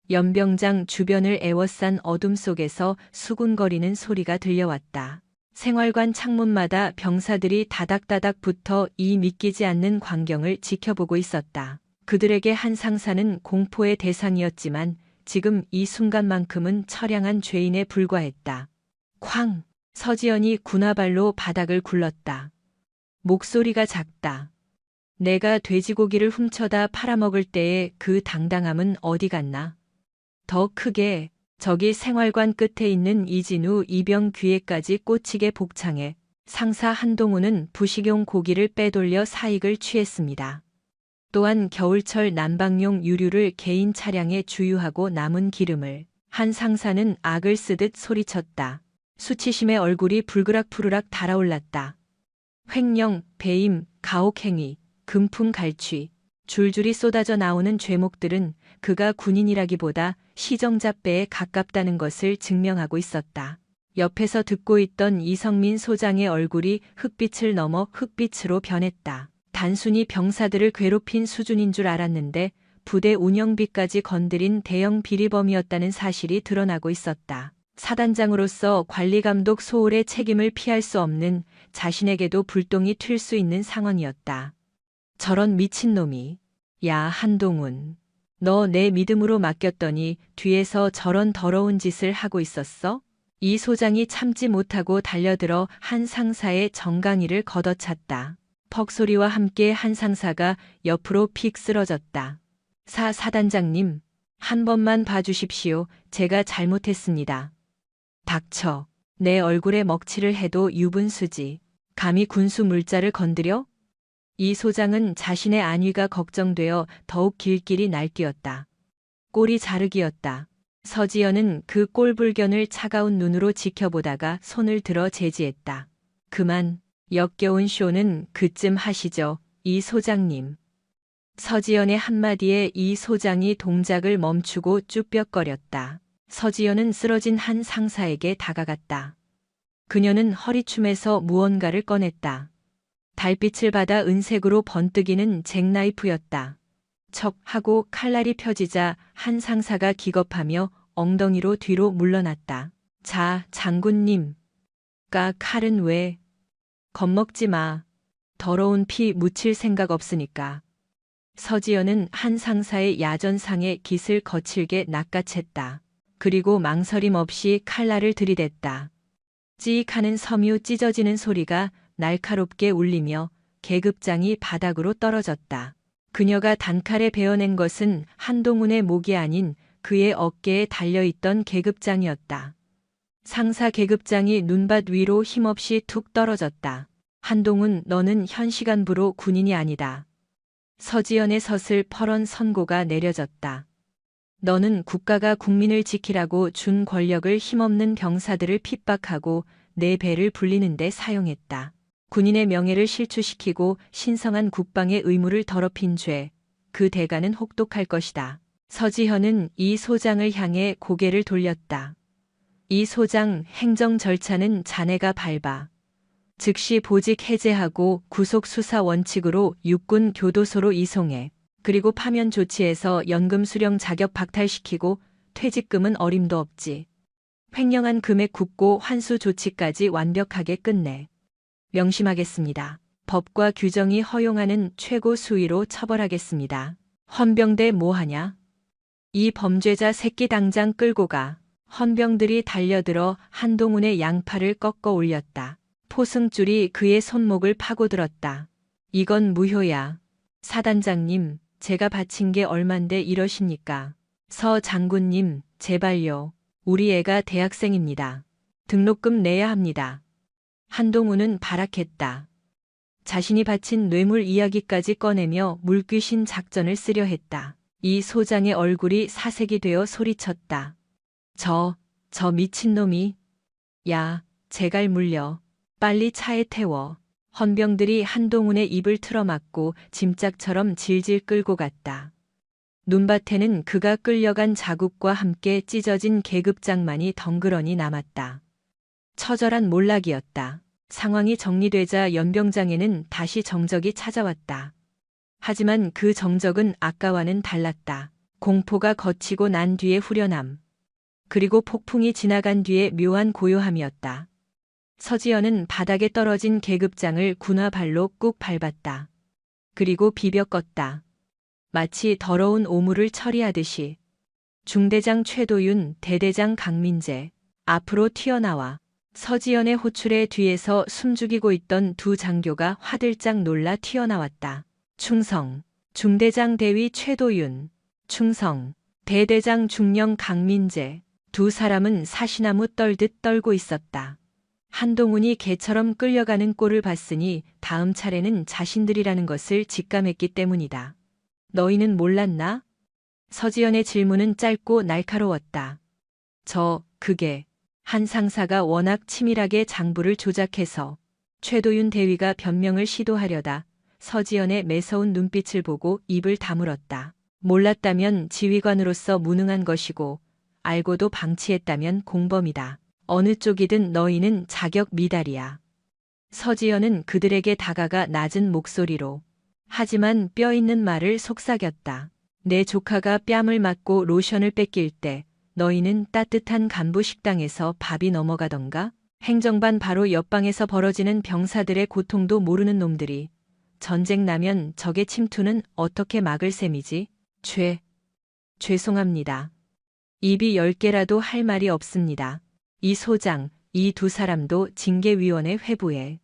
연병장 주변을 에워싼 어둠 속에서 수군거리는 소리가 들려왔다. 생활관 창문마다 병사들이 다닥다닥 붙어 이 믿기지 않는 광경을 지켜보고 있었다. 그들에게 한 상사는 공포의 대상이었지만 지금 이 순간만큼은 처량한 죄인에 불과했다. 쾅! 서지연이 군화발로 바닥을 굴렀다. 목소리가 작다. 내가 돼지고기를 훔쳐다 팔아먹을 때의 그 당당함은 어디 갔나? 더 크게, 저기 생활관 끝에 있는 이진우 이병 귀에까지 꽂히게 복창해 상사 한동훈은 부식용 고기를 빼돌려 사익을 취했습니다. 또한 겨울철 난방용 유류를 개인 차량에 주유하고 남은 기름을 한 상사는 악을 쓰듯 소리쳤다. 수치심의 얼굴이 불그락푸르락 달아올랐다. 횡령, 배임, 가혹행위, 금품 갈취, 줄줄이 쏟아져 나오는 죄목들은 그가 군인이라기보다 시정잡배에 가깝다는 것을 증명하고 있었다. 옆에서 듣고 있던 이성민 소장의 얼굴이 흑빛을 넘어 흑빛으로 변했다. 단순히 병사들을 괴롭힌 수준인 줄 알았는데 부대 운영비까지 건드린 대형 비리범이었다는 사실이 드러나고 있었다. 사단장으로서 관리감독 소홀의 책임을 피할 수 없는 자신에게도 불똥이 튈 수 있는 상황이었다. 저런 미친놈이. 야, 한동훈. 너 내 믿음으로 맡겼더니 뒤에서 저런 더러운 짓을 하고 있었어? 이 소장이 참지 못하고 달려들어 한 상사의 정강이를 걷어찼다. 퍽 소리와 함께 한 상사가 옆으로 픽 쓰러졌다. 사단장님, 한 번만 봐주십시오. 제가 잘못했습니다. 닥쳐. 내 얼굴에 먹칠을 해도 유분수지. 감히 군수 물자를 건드려? 이 소장은 자신의 안위가 걱정되어 더욱 길길이 날뛰었다. 꼬리 자르기였다. 서지연은 그 꼴불견을 차가운 눈으로 지켜보다가 손을 들어 제지했다. 그만, 역겨운 쇼는 그쯤 하시죠, 이 소장님. 서지연의 한마디에 이 소장이 동작을 멈추고 쭈뼛거렸다. 서지연은 쓰러진 한 상사에게 다가갔다. 그녀는 허리춤에서 무언가를 꺼냈다. 달빛을 받아 은색으로 번뜩이는 잭나이프였다. 척 하고 칼날이 펴지자 한 상사가 기겁하며 엉덩이로 뒤로 물러났다. 자, 장군님. 칼은 왜? 겁먹지 마. 더러운 피 묻힐 생각 없으니까. 서지연은 한 상사의 야전상의 깃을 거칠게 낚아챘다. 그리고 망설임 없이 칼날을 들이댔다. 찌익 하는 섬유 찢어지는 소리가 날카롭게 울리며 계급장이 바닥으로 떨어졌다. 그녀가 단칼에 베어낸 것은 한동훈의 목이 아닌 그의 어깨에 달려있던 계급장이었다. 상사 계급장이 눈밭 위로 힘없이 툭 떨어졌다. 한동훈, 너는 현 시간부로 군인이 아니다. 서지연의 서슬퍼런 선고가 내려졌다. 너는 국가가 국민을 지키라고 준 권력을 힘없는 병사들을 핍박하고 내 배를 불리는 데 사용했다. 군인의 명예를 실추시키고 신성한 국방의 의무를 더럽힌 죄, 그 대가는 혹독할 것이다. 서지현은 이 소장을 향해 고개를 돌렸다. 이 소장, 행정 절차는 자네가 밟아. 즉시 보직 해제하고 구속 수사 원칙으로 육군 교도소로 이송해. 그리고 파면 조치해서 연금 수령 자격 박탈시키고 퇴직금은 어림도 없지. 횡령한 금액 굽고 환수 조치까지 완벽하게 끝내. 명심하겠습니다. 법과 규정이 허용하는 최고 수위로 처벌하겠습니다. 헌병대 뭐하냐? 이 범죄자 새끼 당장 끌고 가. 헌병들이 달려들어 한동훈의 양팔을 꺾어 올렸다. 포승줄이 그의 손목을 파고들었다. 이건 무효야. 사단장님, 제가 바친 게 얼만데 이러십니까? 서 장군님, 제발요. 우리 애가 대학생입니다. 등록금 내야 합니다. 한동훈은 발악했다. 자신이 바친 뇌물 이야기까지 꺼내며 물귀신 작전을 쓰려 했다. 이 소장의 얼굴이 사색이 되어 소리쳤다. 저 미친놈이. 야, 제갈 물려. 빨리 차에 태워. 헌병들이 한동훈의 입을 틀어막고 짐짝처럼 질질 끌고 갔다. 눈밭에는 그가 끌려간 자국과 함께 찢어진 계급장만이 덩그러니 남았다. 처절한 몰락이었다. 상황이 정리되자 연병장에는 다시 정적이 찾아왔다. 하지만 그 정적은 아까와는 달랐다. 공포가 거치고 난 뒤의 후련함. 그리고 폭풍이 지나간 뒤의 묘한 고요함이었다. 서지연은 바닥에 떨어진 계급장을 군화발로 꾹 밟았다. 그리고 비벼 껐다. 마치 더러운 오물을 처리하듯이. 중대장 최도윤, 대대장 강민재. 앞으로 튀어나와. 서지연의 호출에 뒤에서 숨죽이고 있던 두 장교가 화들짝 놀라 튀어나왔다. 충성. 중대장 대위 최도윤. 충성. 대대장 중령 강민재. 두 사람은 사시나무 떨듯 떨고 있었다. 한동훈이 개처럼 끌려가는 꼴을 봤으니 다음 차례는 자신들이라는 것을 직감했기 때문이다. 너희는 몰랐나? 서지연의 질문은 짧고 날카로웠다. 그게. 한 상사가 워낙 치밀하게 장부를 조작해서. 최도윤 대위가 변명을 시도하려다 서지연의 매서운 눈빛을 보고 입을 다물었다. 몰랐다면 지휘관으로서 무능한 것이고 알고도 방치했다면 공범이다. 어느 쪽이든 너희는 자격 미달이야. 서지연은 그들에게 다가가 낮은 목소리로. 하지만 뼈 있는 말을 속삭였다. 내 조카가 뺨을 맞고 로션을 뺏길 때 너희는 따뜻한 간부 식당에서 밥이 넘어가던가? 행정반 바로 옆방에서 벌어지는 병사들의 고통도 모르는 놈들이 전쟁 나면 적의 침투는 어떻게 막을 셈이지? 죄송합니다. 입이 10개라도 할 말이 없습니다. 이 소장, 이 두 사람도 징계위원회 회부에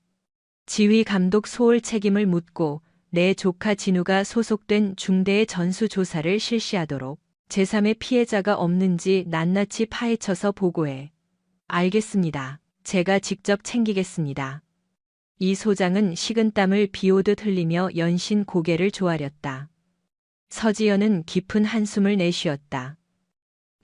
지휘 감독 소홀 책임을 묻고 내 조카 진우가 소속된 중대의 전수조사를 실시하도록 제3의 피해자가 없는지 낱낱이 파헤쳐서 보고해. 알겠습니다. 제가 직접 챙기겠습니다. 이 소장은 식은땀을 비오듯 흘리며 연신 고개를 조아렸다. 서지연은 깊은 한숨을 내쉬었다.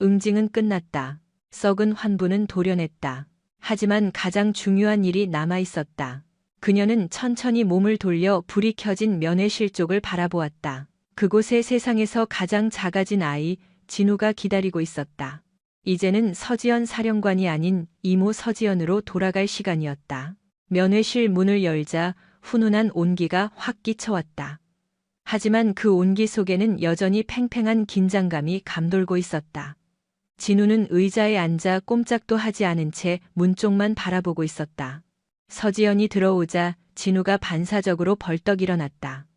응징은 끝났다. 썩은 환부는 도려냈다. 하지만 가장 중요한 일이 남아있었다. 그녀는 천천히 몸을 돌려 불이 켜진 면회실 쪽을 바라보았다. 그곳에 세상에서 가장 작아진 아이, 진우가 기다리고 있었다. 이제는 서지연 사령관이 아닌 이모 서지연으로 돌아갈 시간이었다. 면회실 문을 열자 훈훈한 온기가 확 끼쳐왔다. 하지만 그 온기 속에는 여전히 팽팽한 긴장감이 감돌고 있었다. 진우는 의자에 앉아 꼼짝도 하지 않은 채 문 쪽만 바라보고 있었다. 서지연이 들어오자 진우가 반사적으로 벌떡 일어났다.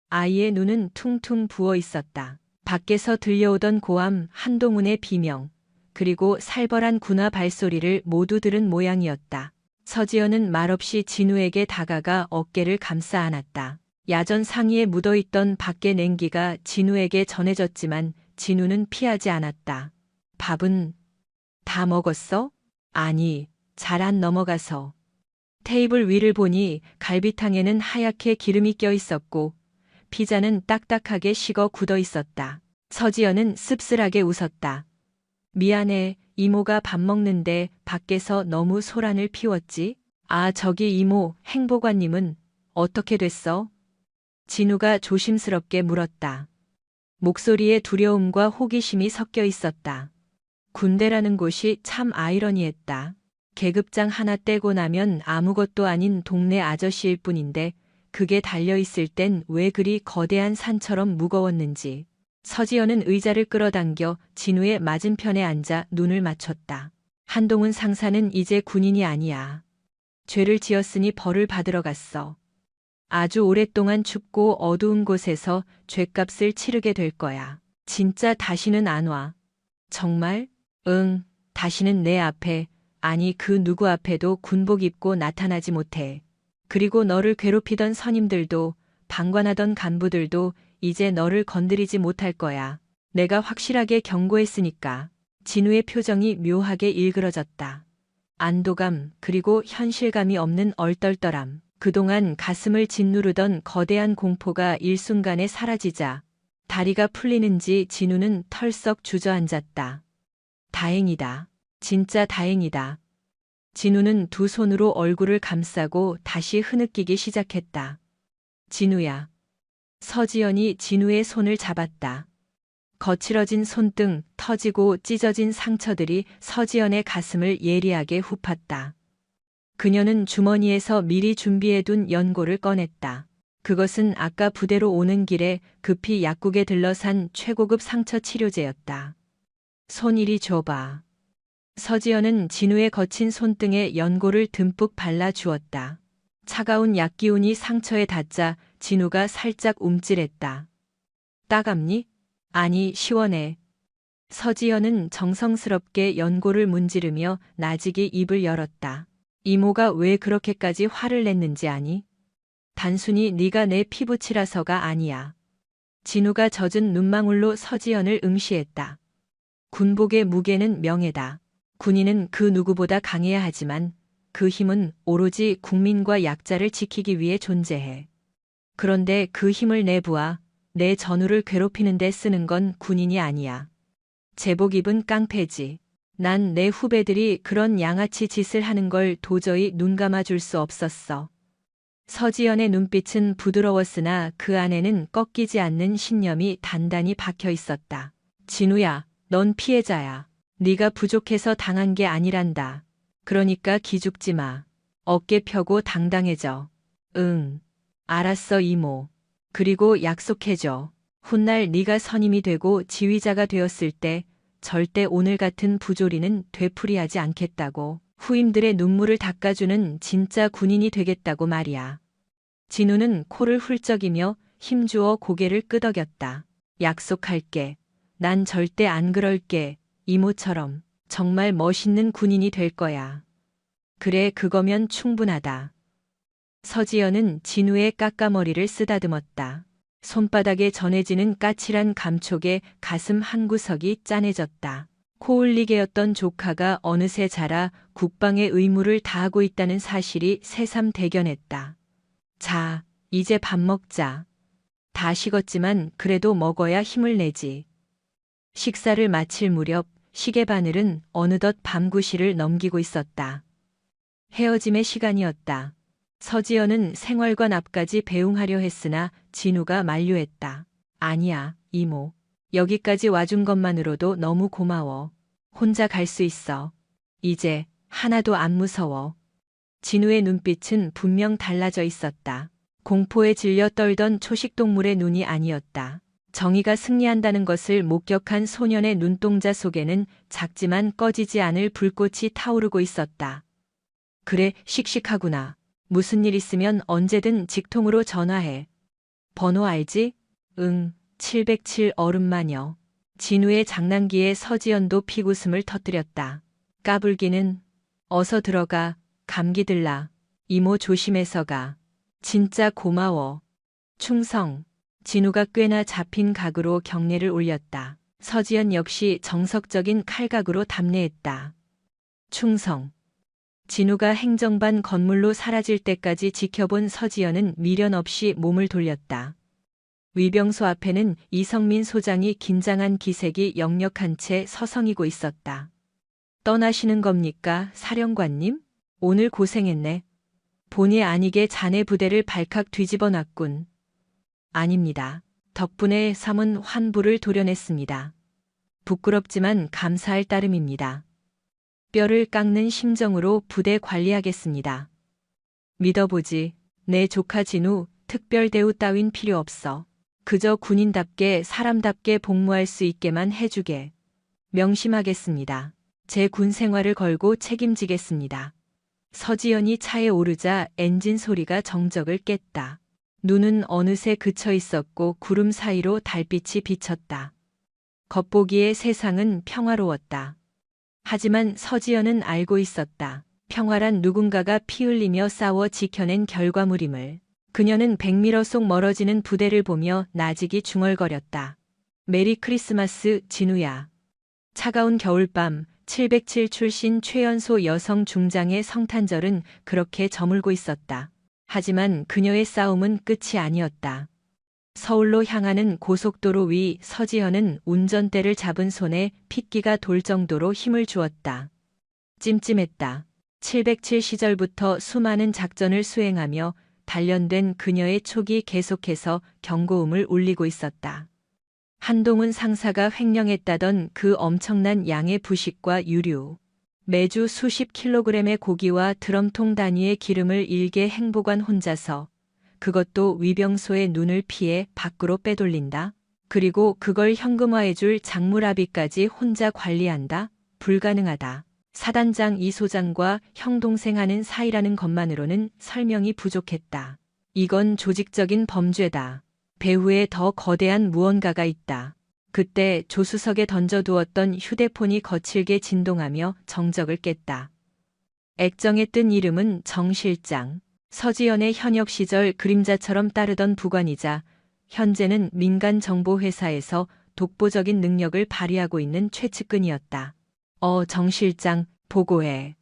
아이의 눈은 퉁퉁 부어 있었다. 밖에서 들려오던 고함, 한동훈의 비명, 그리고 살벌한 군화 발소리를 모두 들은 모양이었다. 서지연은 말없이 진우에게 다가가 어깨를 감싸 안았다. 야전 상의에 묻어있던 밖의 냉기가 진우에게 전해졌지만 진우는 피하지 않았다. 밥은 다 먹었어? 아니, 잘 안 넘어가서. 테이블 위를 보니 갈비탕에는 하얗게 기름이 껴 있었고 피자는 딱딱하게 식어 굳어 있었다. 서지연은 씁쓸하게 웃었다. 미안해, 이모가 밥 먹는데 밖에서 너무 소란을 피웠지? 아, 저기 이모, 행보관님은 어떻게 됐어? 진우가 조심스럽게 물었다. 목소리에 두려움과 호기심이 섞여 있었다. 군대라는 곳이 참 아이러니했다. 계급장 하나 떼고 나면 아무것도 아닌 동네 아저씨일 뿐인데 그게 달려있을 땐 왜 그리 거대한 산처럼 무거웠는지. 서지연은 의자를 끌어당겨 진우의 맞은편에 앉아 눈을 맞췄다. 한동훈 상사는 이제 군인이 아니야. 죄를 지었으니 벌을 받으러 갔어. 아주 오랫동안 춥고 어두운 곳에서 죗값을 치르게 될 거야. 진짜 다시는 안 와. 정말? 응, 다시는 내 앞에, 아니 그 누구 앞에도 군복 입고 나타나지 못해. 그리고 너를 괴롭히던 선임들도, 방관하던 간부들도 이제 너를 건드리지 못할 거야. 내가 확실하게 경고했으니까. 진우의 표정이 묘하게 일그러졌다. 안도감, 그리고 현실감이 없는 얼떨떨함. 그동안 가슴을 짓누르던 거대한 공포가 일순간에 사라지자 다리가 풀리는지 진우는 털썩 주저앉았다. 다행이다. 진짜 다행이다. 진우는 두 손으로 얼굴을 감싸고 다시 흐느끼기 시작했다. 진우야. 서지연이 진우의 손을 잡았다. 거칠어진 손등, 터지고 찢어진 상처들이 서지연의 가슴을 예리하게 훅팠다. 그녀는 주머니에서 미리 준비해둔 연고를 꺼냈다. 그것은 아까 부대로 오는 길에 급히 약국에 들러 산 최고급 상처 치료제였다. 손 이리 줘봐. 서지연은 진우의 거친 손등에 연고를 듬뿍 발라 주었다. 차가운 약기운이 상처에 닿자 진우가 살짝 움찔했다. 따갑니? 아니, 시원해. 서지연은 정성스럽게 연고를 문지르며 나직이 입을 열었다. 이모가 왜 그렇게까지 화를 냈는지 아니? 단순히 네가 내 피부치라서가 아니야. 진우가 젖은 눈망울로 서지연을 응시했다. 군복의 무게는 명예다. 군인은 그 누구보다 강해야 하지만 그 힘은 오로지 국민과 약자를 지키기 위해 존재해. 그런데 그 힘을 내부아 내 전우를 괴롭히는 데 쓰는 건 군인이 아니야. 제복 입은 깡패지. 난 내 후배들이 그런 양아치 짓을 하는 걸 도저히 눈 감아줄 수 없었어. 서지연의 눈빛은 부드러웠으나 그 안에는 꺾이지 않는 신념이 단단히 박혀 있었다. 진우야, 넌 피해자야. 네가 부족해서 당한 게 아니란다. 그러니까 기죽지 마. 어깨 펴고 당당해져. 응. 알았어 이모. 그리고 약속해줘. 훗날 네가 선임이 되고 지휘자가 되었을 때 절대 오늘 같은 부조리는 되풀이하지 않겠다고. 후임들의 눈물을 닦아주는 진짜 군인이 되겠다고 말이야. 진우는 코를 훌쩍이며 힘주어 고개를 끄덕였다. 약속할게. 난 절대 안 그럴게. 이모처럼 정말 멋있는 군인이 될 거야. 그래, 그거면 충분하다. 서지연은 진우의 까까머리를 쓰다듬었다. 손바닥에 전해지는 까칠한 감촉에 가슴 한구석이 짠해졌다. 코울리게였던 조카가 어느새 자라 국방의 의무를 다하고 있다는 사실이 새삼대견했다. 자, 이제 밥 먹자. 다 식었지만 그래도 먹어야 힘을 내지. 식사를 마칠 무렵 시계바늘은 어느덧 밤 9시를 넘기고 있었다. 헤어짐의 시간이었다. 서지연은 생활관 앞까지 배웅하려 했으나 진우가 만류했다. 아니야, 이모. 여기까지 와준 것만으로도 너무 고마워. 혼자 갈 수 있어. 이제 하나도 안 무서워. 진우의 눈빛은 분명 달라져 있었다. 공포에 질려 떨던 초식동물의 눈이 아니었다. 정의가 승리한다는 것을 목격한 소년의 눈동자 속에는 작지만 꺼지지 않을 불꽃이 타오르고 있었다. 그래, 씩씩하구나. 무슨 일 있으면 언제든 직통으로 전화해. 번호 알지? 응, 707 얼음마녀. 진우의 장난기에 서지연도 피웃음을 터뜨렸다. 까불기는 어서 들어가. 감기 들라. 이모 조심해서 가. 진짜 고마워. 충성. 진우가 꽤나 잡힌 각으로 경례를 올렸다. 서지연 역시 정석적인 칼각으로 답례했다. 충성. 진우가 행정반 건물로 사라질 때까지 지켜본 서지연은 미련 없이 몸을 돌렸다. 위병소 앞에는 이성민 소장이 긴장한 기색이 역력한 채 서성이고 있었다. 떠나시는 겁니까, 사령관님? 오늘 고생했네. 본의 아니게 자네 부대를 발칵 뒤집어 놨군. 아닙니다. 덕분에 삼은 환부를 도려냈습니다. 부끄럽지만 감사할 따름입니다. 뼈를 깎는 심정으로 부대 관리하겠습니다. 믿어보지. 내 조카 진우 특별 대우 따윈 필요 없어. 그저 군인답게 사람답게 복무할 수 있게만 해주게. 명심하겠습니다. 제 군 생활을 걸고 책임지겠습니다. 서지연이 차에 오르자 엔진 소리가 정적을 깼다. 눈은 어느새 그쳐 있었고 구름 사이로 달빛이 비쳤다. 겉보기에 세상은 평화로웠다. 하지만 서지연은 알고 있었다. 평화란 누군가가 피 흘리며 싸워 지켜낸 결과물임을. 그녀는 백미러 속 멀어지는 부대를 보며 나직이 중얼거렸다. 메리 크리스마스, 진우야. 차가운 겨울밤, 707 출신 최연소 여성 중장의 성탄절은 그렇게 저물고 있었다. 하지만 그녀의 싸움은 끝이 아니었다. 서울로 향하는 고속도로 위 서지연은 운전대를 잡은 손에 핏기가 돌 정도로 힘을 주었다. 찜찜했다. 707 시절부터 수많은 작전을 수행하며 단련된 그녀의 촉이 계속해서 경고음을 울리고 있었다. 한동훈 상사가 횡령했다던 그 엄청난 양의 부식과 유류, 매주 수십 킬로그램의 고기와 드럼통 단위의 기름을 일개 행보관 혼자서, 그것도 위병소의 눈을 피해 밖으로 빼돌린다. 그리고 그걸 현금화해줄 작물아비까지 혼자 관리한다. 불가능하다. 사단장 이소장과 형 동생 하는 사이라는 것만으로는 설명이 부족했다. 이건 조직적인 범죄다. 배후에 더 거대한 무언가가 있다. 그때 조수석에 던져두었던 휴대폰이 거칠게 진동하며 정적을 깼다. 액정에 뜬 이름은 정 실장. 서지연의 현역 시절 그림자처럼 따르던 부관이자 현재는 민간정보회사에서 독보적인 능력을 발휘하고 있는 최측근이었다. 정 실장, 보고해.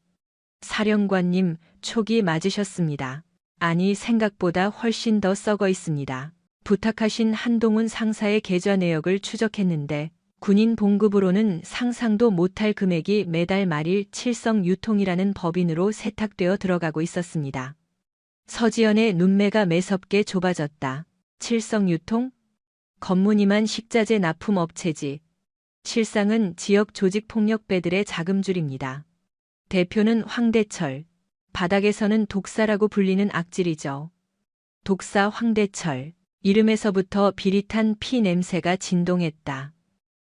사령관님, 촉이 맞으셨습니다. 아니, 생각보다 훨씬 더 썩어 있습니다. 부탁하신 한동훈 상사의 계좌 내역을 추적했는데 군인 봉급으로는 상상도 못할 금액이 매달 말일 칠성 유통이라는 법인으로 세탁되어 들어가고 있었습니다. 서지연의 눈매가 매섭게 좁아졌다. 칠성 유통? 검무니만 식자재 납품 업체지. 실상은 지역 조직폭력배들의 자금줄입니다. 대표는 황대철. 바닥에서는 독사라고 불리는 악질이죠. 독사 황대철. 이름에서부터 비릿한 피 냄새가 진동했다.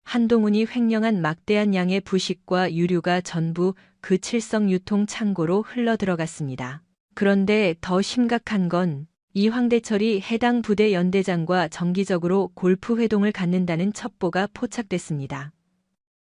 한동훈이 횡령한 막대한 양의 부식과 유류가 전부 그 칠성 유통 창고로 흘러들어갔습니다. 그런데 더 심각한 건 이 황대철이 해당 부대 연대장과 정기적으로 골프 회동을 갖는다는 첩보가 포착됐습니다.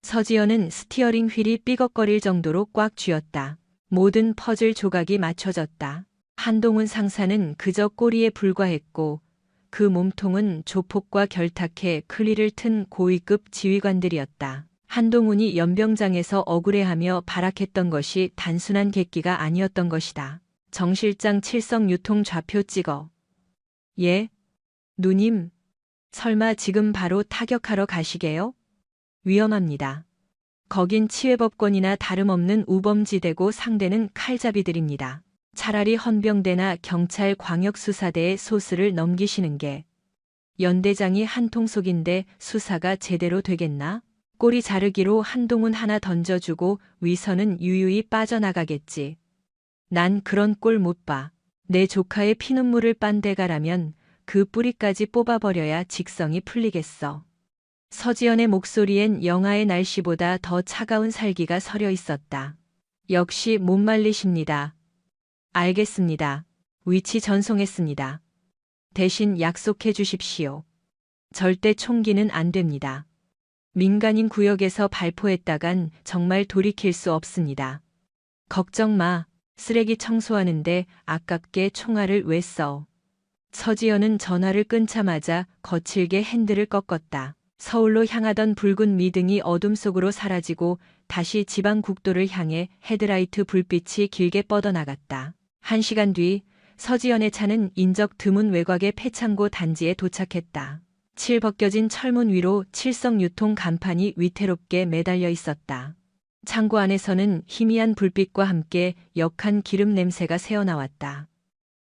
서지연은 스티어링 휠이 삐걱거릴 정도로 꽉 쥐었다. 모든 퍼즐 조각이 맞춰졌다. 한동훈 상사는 그저 꼬리에 불과했고 그 몸통은 조폭과 결탁해 클리를 튼 고위급 지휘관들이었다. 한동훈이 연병장에서 억울해하며 발악했던 것이 단순한 객기가 아니었던 것이다. 정 실장 칠성 유통 좌표 찍어. 예? 누님, 설마 지금 바로 타격하러 가시게요? 위험합니다. 거긴 치외법권이나 다름없는 우범지대고 상대는 칼잡이들입니다. 차라리 헌병대나 경찰 광역수사대에 소스를 넘기시는 게 연대장이 한통속인데 수사가 제대로 되겠나? 꼬리 자르기로 한동훈 하나 던져주고 위선은 유유히 빠져나가겠지. 난 그런 꼴 못 봐. 내 조카의 피눈물을 빤대가라면 그 뿌리까지 뽑아버려야 직성이 풀리겠어. 서지연의 목소리엔 영하의 날씨보다 더 차가운 살기가 서려 있었다. 역시 못 말리십니다. 알겠습니다. 위치 전송했습니다. 대신 약속해 주십시오. 절대 총기는 안 됩니다. 민간인 구역에서 발포했다간 정말 돌이킬 수 없습니다. 걱정 마. 쓰레기 청소하는데 아깝게 총알을 왜 써? 서지연은 전화를 끊자마자 거칠게 핸들을 꺾었다. 서울로 향하던 붉은 미등이 어둠 속으로 사라지고 다시 지방 국도를 향해 헤드라이트 불빛이 길게 뻗어나갔다. 1시간 뒤 서지연의 차는 인적 드문 외곽의 폐창고 단지에 도착했다. 칠 벗겨진 철문 위로 칠성 유통 간판이 위태롭게 매달려 있었다. 창고 안에서는 희미한 불빛과 함께 역한 기름 냄새가 새어나왔다.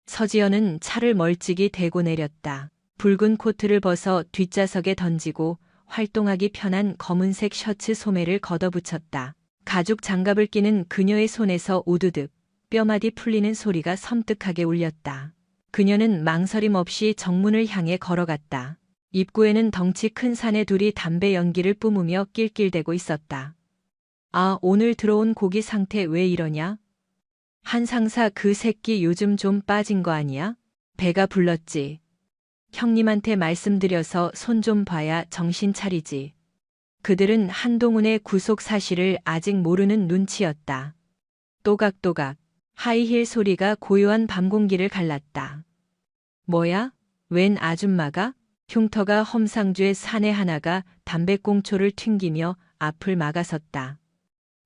서지연은 차를 멀찍이 대고 내렸다. 붉은 코트를 벗어 뒷좌석에 던지고 활동하기 편한 검은색 셔츠 소매를 걷어붙였다. 가죽 장갑을 끼는 그녀의 손에서 우두둑 뼈마디 풀리는 소리가 섬뜩하게 울렸다. 그녀는 망설임 없이 정문을 향해 걸어갔다. 입구에는 덩치 큰 사내 둘이 담배 연기를 뿜으며 낄낄대고 있었다. 아, 오늘 들어온 고기 상태 왜 이러냐? 한 상사 그 새끼 요즘 좀 빠진 거 아니야? 배가 불렀지. 형님한테 말씀드려서 손 좀 봐야 정신 차리지. 그들은 한동훈의 구속 사실을 아직 모르는 눈치였다. 또각또각 하이힐 소리가 고요한 밤 공기를 갈랐다. 뭐야? 웬 아줌마가? 흉터가 험상궂 사내 하나가 담배꽁초를 튕기며 앞을 막아섰다.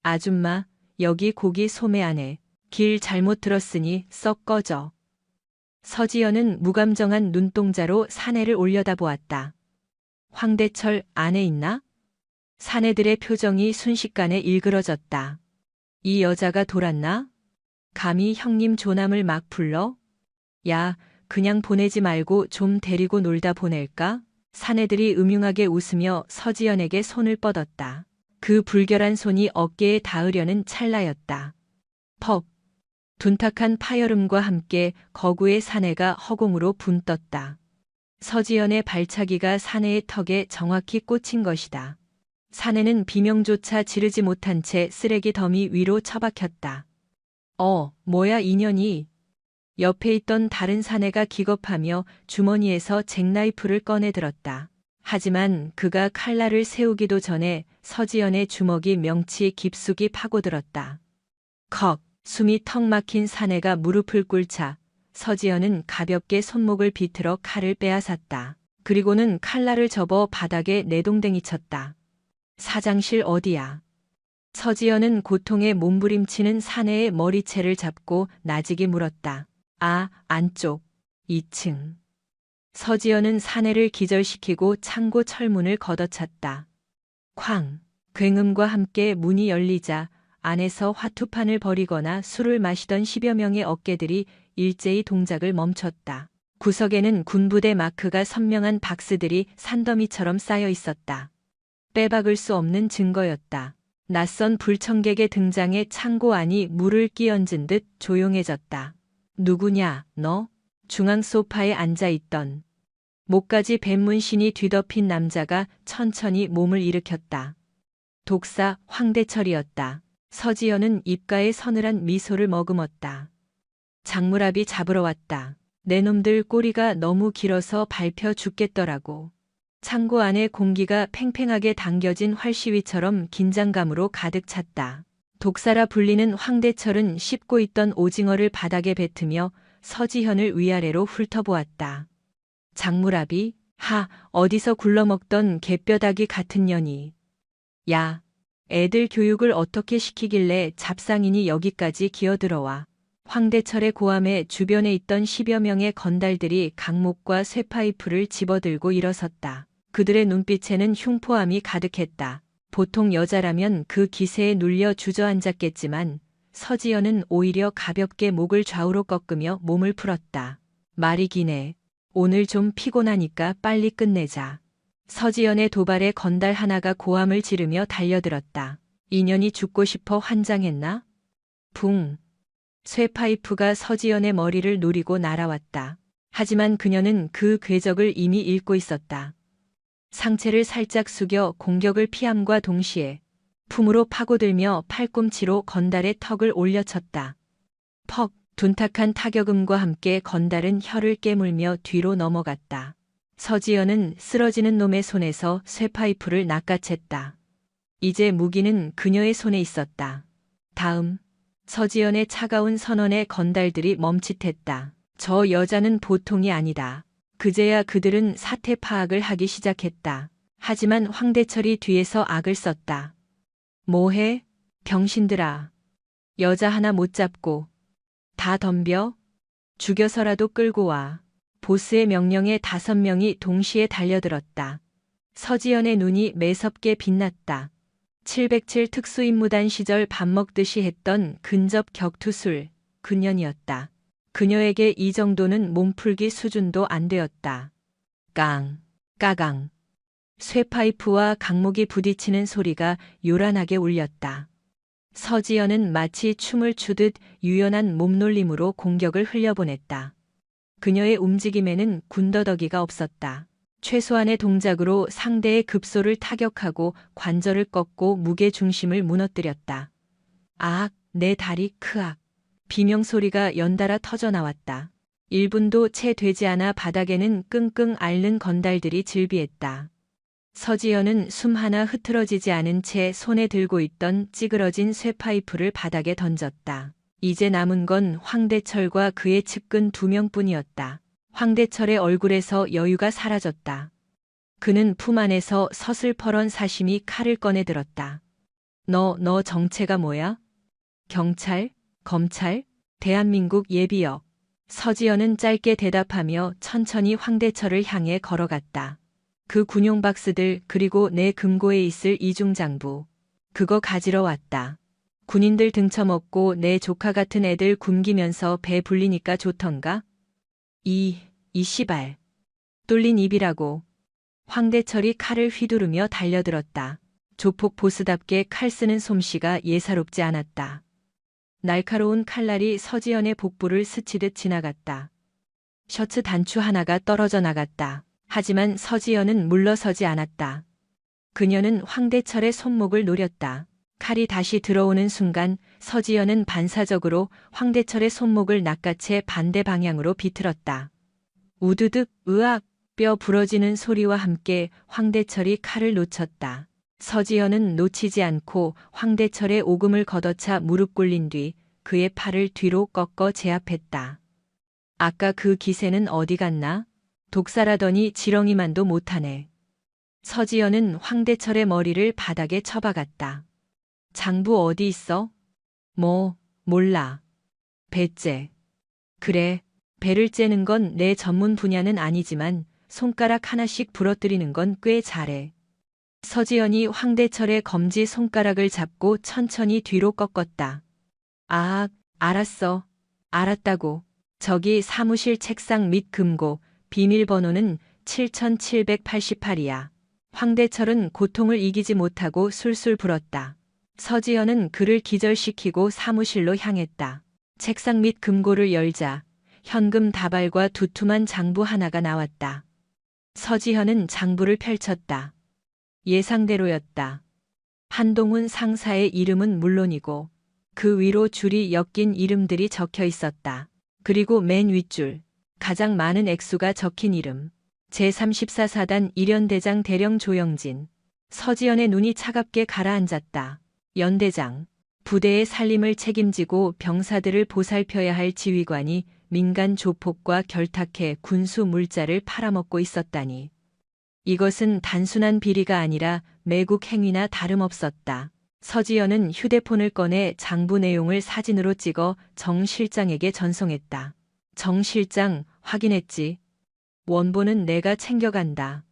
아줌마, 여기 고기 소매하네. 길 잘못 들었으니 썩 꺼져. 서지연은 무감정한 눈동자로 사내를 올려다보았다. 황대철 안에 있나? 사내들의 표정이 순식간에 일그러졌다. 이 여자가 돌았나? 감히 형님 조남을 막 불러? 야, 그냥 보내지 말고 좀 데리고 놀다 보낼까? 사내들이 음흉하게 웃으며 서지연에게 손을 뻗었다. 그 불결한 손이 어깨에 닿으려는 찰나였다. 퍽! 둔탁한 파열음과 함께 거구의 사내가 허공으로 붕떴다. 서지연의 발차기가 사내의 턱에 정확히 꽂힌 것이다. 사내는 비명조차 지르지 못한 채 쓰레기 더미 위로 처박혔다. 뭐야 이년이. 옆에 있던 다른 사내가 기겁하며 주머니에서 잭나이프를 꺼내 들었다. 하지만 그가 칼날을 세우기도 전에 서지연의 주먹이 명치 깊숙이 파고들었다. 컥! 숨이 턱 막힌 사내가 무릎을 꿇자 서지연은 가볍게 손목을 비틀어 칼을 빼앗았다. 그리고는 칼날을 접어 바닥에 내동댕이 쳤다. 사장실 어디야? 서지연은 고통에 몸부림치는 사내의 머리채를 잡고 나직이 물었다. 아, 안쪽. 2층. 서지연은 사내를 기절시키고 창고 철문을 걷어찼다. 쾅! 굉음과 함께 문이 열리자 안에서 화투판을 벌이거나 술을 마시던 10여 명의 어깨들이 일제히 동작을 멈췄다. 구석에는 군부대 마크가 선명한 박스들이 산더미처럼 쌓여 있었다. 빼박을 수 없는 증거였다. 낯선 불청객의 등장에 창고 안이 물을 끼얹은 듯 조용해졌다. 누구냐, 너? 중앙 소파에 앉아있던 목까지 뱀문신이 뒤덮인 남자가 천천히 몸을 일으켰다. 독사 황대철이었다. 서지연은 입가에 서늘한 미소를 머금었다. 장물압이 잡으러 왔다. 내 놈들 꼬리가 너무 길어서 밟혀 죽겠더라고. 창고 안에 공기가 팽팽하게 당겨진 활시위처럼 긴장감으로 가득 찼다. 독사라 불리는 황대철은 씹고 있던 오징어를 바닥에 뱉으며 서지현을 위아래로 훑어보았다. 장물압이? 어디서 굴러먹던 개뼈다귀 같은 년이. 야, 애들 교육을 어떻게 시키길래 잡상인이 여기까지 기어들어와. 황대철의 고함에 주변에 있던 10여 명의 건달들이 강목과 쇠파이프를 집어들고 일어섰다. 그들의 눈빛에는 흉포함이 가득했다. 보통 여자라면 그 기세에 눌려 주저앉았겠지만 서지연은 오히려 가볍게 목을 좌우로 꺾으며 몸을 풀었다. 말이 기네. 오늘 좀 피곤하니까 빨리 끝내자. 서지연의 도발에 건달 하나가 고함을 지르며 달려들었다. 인연이 죽고 싶어 환장했나? 붕. 쇠파이프가 서지연의 머리를 노리고 날아왔다. 하지만 그녀는 그 궤적을 이미 읽고 있었다. 상체를 살짝 숙여 공격을 피함과 동시에 품으로 파고들며 팔꿈치로 건달의 턱을 올려쳤다. 퍽! 둔탁한 타격음과 함께 건달은 혀를 깨물며 뒤로 넘어갔다. 서지연은 쓰러지는 놈의 손에서 쇠파이프를 낚아챘다. 이제 무기는 그녀의 손에 있었다. 다음, 서지연의 차가운 선언에 건달들이 멈칫했다. 저 여자는 보통이 아니다. 그제야 그들은 사태 파악을 하기 시작했다. 하지만 황대철이 뒤에서 악을 썼다. 뭐해? 병신들아. 여자 하나 못 잡고 다 덤벼? 죽여서라도 끌고 와. 보스의 명령에 5명이 동시에 달려들었다. 서지연의 눈이 매섭게 빛났다. 707 특수임무단 시절 밥 먹듯이 했던 근접 격투술, 그년이었다. 그녀에게 이 정도는 몸풀기 수준도 안 되었다. 깡, 까강. 쇠파이프와 강목이 부딪히는 소리가 요란하게 울렸다. 서지연은 마치 춤을 추듯 유연한 몸놀림으로 공격을 흘려보냈다. 그녀의 움직임에는 군더더기가 없었다. 최소한의 동작으로 상대의 급소를 타격하고 관절을 꺾고 무게 중심을 무너뜨렸다. 아악, 내 다리 크악. 비명소리가 연달아 터져나왔다. 1분도 채 되지 않아 바닥에는 끙끙 앓는 건달들이 즐비했다. 서지연은 숨 하나 흐트러지지 않은 채 손에 들고 있던 찌그러진 쇠파이프를 바닥에 던졌다. 이제 남은 건 황대철과 그의 측근 2명뿐이었다. 황대철의 얼굴에서 여유가 사라졌다. 그는 품 안에서 서슬퍼런 사심이 칼을 꺼내 들었다. 너 정체가 뭐야? 경찰? 검찰? 대한민국 예비역. 서지연은 짧게 대답하며 천천히 황대철을 향해 걸어갔다. 그 군용 박스들 그리고 내 금고에 있을 이중장부. 그거 가지러 왔다. 군인들 등쳐먹고 내 조카 같은 애들 굶기면서 배 불리니까 좋던가? 이 시발. 뚫린 입이라고. 황대철이 칼을 휘두르며 달려들었다. 조폭 보스답게 칼 쓰는 솜씨가 예사롭지 않았다. 날카로운 칼날이 서지연의 복부를 스치듯 지나갔다. 셔츠 단추 하나가 떨어져 나갔다. 하지만 서지연은 물러서지 않았다. 그녀는 황대철의 손목을 노렸다. 칼이 다시 들어오는 순간 서지연은 반사적으로 황대철의 손목을 낚아채 반대 방향으로 비틀었다. 우드득, 으악, 뼈 부러지는 소리와 함께 황대철이 칼을 놓쳤다. 서지연은 놓치지 않고 황대철의 오금을 걷어차 무릎 꿇린 뒤 그의 팔을 뒤로 꺾어 제압했다. 아까 그 기세는 어디 갔나? 독살하더니 지렁이만도 못하네. 서지연은 황대철의 머리를 바닥에 쳐박았다. 장부 어디 있어? 몰라. 배째. 그래, 배를 째는 건 내 전문 분야는 아니지만 손가락 하나씩 부러뜨리는 건 꽤 잘해. 서지연이 황대철의 검지 손가락을 잡고 천천히 뒤로 꺾었다. 아, 알았어. 알았다고. 저기 사무실 책상 밑 금고, 비밀번호는 7788이야. 황대철은 고통을 이기지 못하고 술술 불었다. 서지연은 그를 기절시키고 사무실로 향했다. 책상 밑 금고를 열자 현금 다발과 두툼한 장부 하나가 나왔다. 서지현은 장부를 펼쳤다. 예상대로였다. 한동훈 상사의 이름은 물론이고 그 위로 줄이 엮인 이름들이 적혀 있었다. 그리고 맨 윗줄, 가장 많은 액수가 적힌 이름. 제34사단 일연대장 대령 조영진. 서지연의 눈이 차갑게 가라앉았다. 연대장. 부대의 살림을 책임지고 병사들을 보살펴야 할 지휘관이 민간 조폭과 결탁해 군수 물자를 팔아먹고 있었다니. 이것은 단순한 비리가 아니라 매국 행위나 다름없었다. 서지연은 휴대폰을 꺼내 장부 내용을 사진으로 찍어 정 실장에게 전송했다. 정 실장, 확인했지? 원본은 내가 챙겨간다.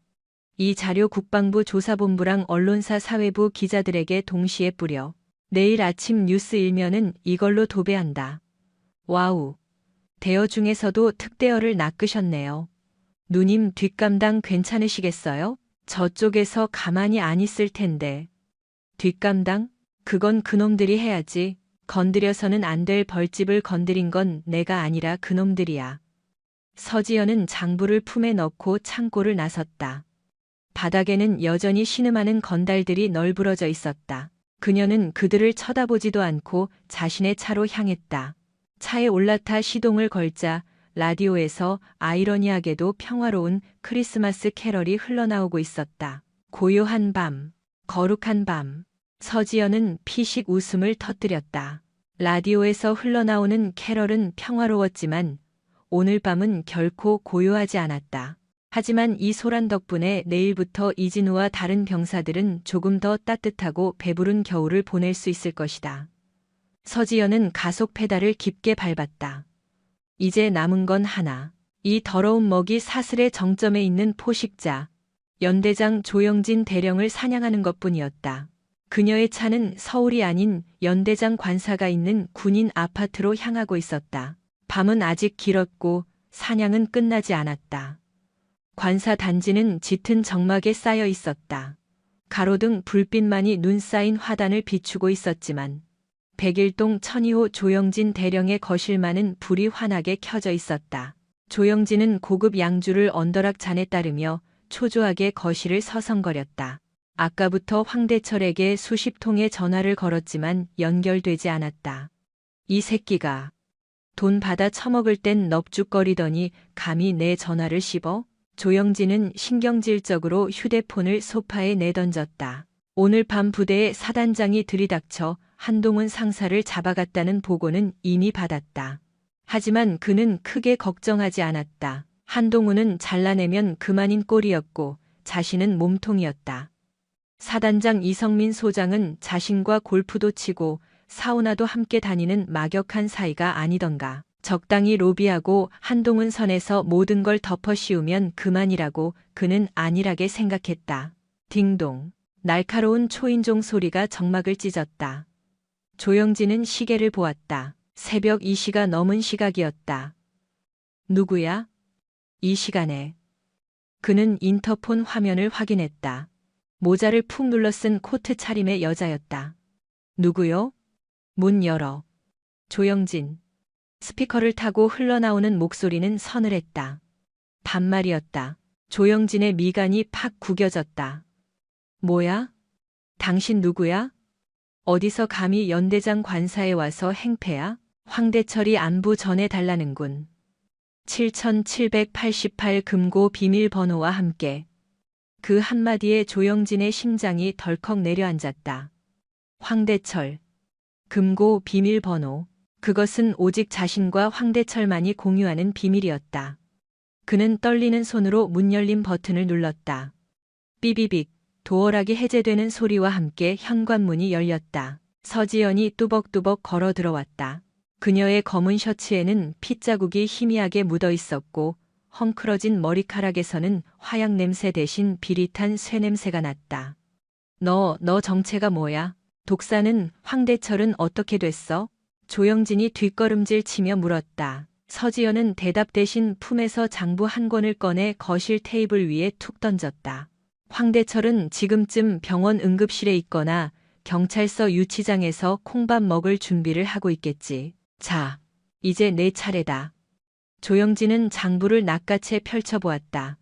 이 자료 국방부 조사본부랑 언론사 사회부 기자들에게 동시에 뿌려. 내일 아침 뉴스 1면은 이걸로 도배한다. 와우. 대여 중에서도 특대여를 낚으셨네요. 누님 뒷감당 괜찮으시겠어요? 저쪽에서 가만히 안 있을 텐데. 뒷감당? 그건 그놈들이 해야지. 건드려서는 안 될 벌집을 건드린 건 내가 아니라 그놈들이야. 서지연은 장부를 품에 넣고 창고를 나섰다. 바닥에는 여전히 신음하는 건달들이 널브러져 있었다. 그녀는 그들을 쳐다보지도 않고 자신의 차로 향했다. 차에 올라타 시동을 걸자 라디오에서 아이러니하게도 평화로운 크리스마스 캐럴이 흘러나오고 있었다. 고요한 밤, 거룩한 밤. 서지연은 피식 웃음을 터뜨렸다. 라디오에서 흘러나오는 캐럴은 평화로웠지만 오늘 밤은 결코 고요하지 않았다. 하지만 이 소란 덕분에 내일부터 이진우와 다른 병사들은 조금 더 따뜻하고 배부른 겨울을 보낼 수 있을 것이다. 서지연은 가속 페달을 깊게 밟았다. 이제 남은 건 하나. 이 더러운 먹이 사슬의 정점에 있는 포식자, 연대장 조영진 대령을 사냥하는 것뿐이었다. 그녀의 차는 서울이 아닌 연대장 관사가 있는 군인 아파트로 향하고 있었다. 밤은 아직 길었고 사냥은 끝나지 않았다. 관사 단지는 짙은 정막에 쌓여 있었다. 가로등 불빛만이 눈 쌓인 화단을 비추고 있었지만 백일동 천이호 조영진 대령의 거실만은 불이 환하게 켜져 있었다. 조영진은 고급 양주를 언더락 잔에 따르며 초조하게 거실을 서성거렸다. 아까부터 황대철에게 수십 통의 전화를 걸었지만 연결되지 않았다. 이 새끼가 돈 받아 처먹을 땐 넙죽거리더니 감히 내 전화를 씹어? 조영진은 신경질적으로 휴대폰을 소파에 내던졌다. 오늘 밤 부대에 사단장이 들이닥쳐 한동훈 상사를 잡아갔다는 보고는 이미 받았다. 하지만 그는 크게 걱정하지 않았다. 한동훈은 잘라내면 그만인 꼴이었고 자신은 몸통이었다. 사단장 이성민 소장은 자신과 골프도 치고 사우나도 함께 다니는 막역한 사이가 아니던가. 적당히 로비하고 한동훈 선에서 모든 걸 덮어씌우면 그만이라고 그는 안일하게 생각했다. 딩동. 날카로운 초인종 소리가 정막을 찢었다. 조영진은 시계를 보았다. 새벽 2시가 넘은 시각이었다. 누구야? 이 시간에. 그는 인터폰 화면을 확인했다. 모자를 푹 눌러쓴 코트 차림의 여자였다. 누구요? 문 열어. 조영진. 스피커를 타고 흘러나오는 목소리는 서늘했다. 반말이었다. 조영진의 미간이 팍 구겨졌다. 뭐야? 당신 누구야? 어디서 감히 연대장 관사에 와서 행패야? 황대철이 안부 전해달라는군. 7788 금고 비밀번호와 함께. 그 한마디에 조영진의 심장이 덜컥 내려앉았다. 황대철. 금고 비밀번호. 그것은 오직 자신과 황대철만이 공유하는 비밀이었다. 그는 떨리는 손으로 문 열림 버튼을 눌렀다. 삐비빅. 도어락이 해제되는 소리와 함께 현관문이 열렸다. 서지연이 뚜벅뚜벅 걸어 들어왔다. 그녀의 검은 셔츠에는 핏자국이 희미하게 묻어 있었고 헝클어진 머리카락에서는 화약 냄새 대신 비릿한 쇠 냄새가 났다. 너 정체가 뭐야? 독사는 황대철은 어떻게 됐어? 조영진이 뒷걸음질 치며 물었다. 서지연은 대답 대신 품에서 장부 한 권을 꺼내 거실 테이블 위에 툭 던졌다. 황대철은 지금쯤 병원 응급실에 있거나 경찰서 유치장에서 콩밥 먹을 준비를 하고 있겠지. 자, 이제 내 차례다. 조영진은 장부를 낱개째 펼쳐보았다.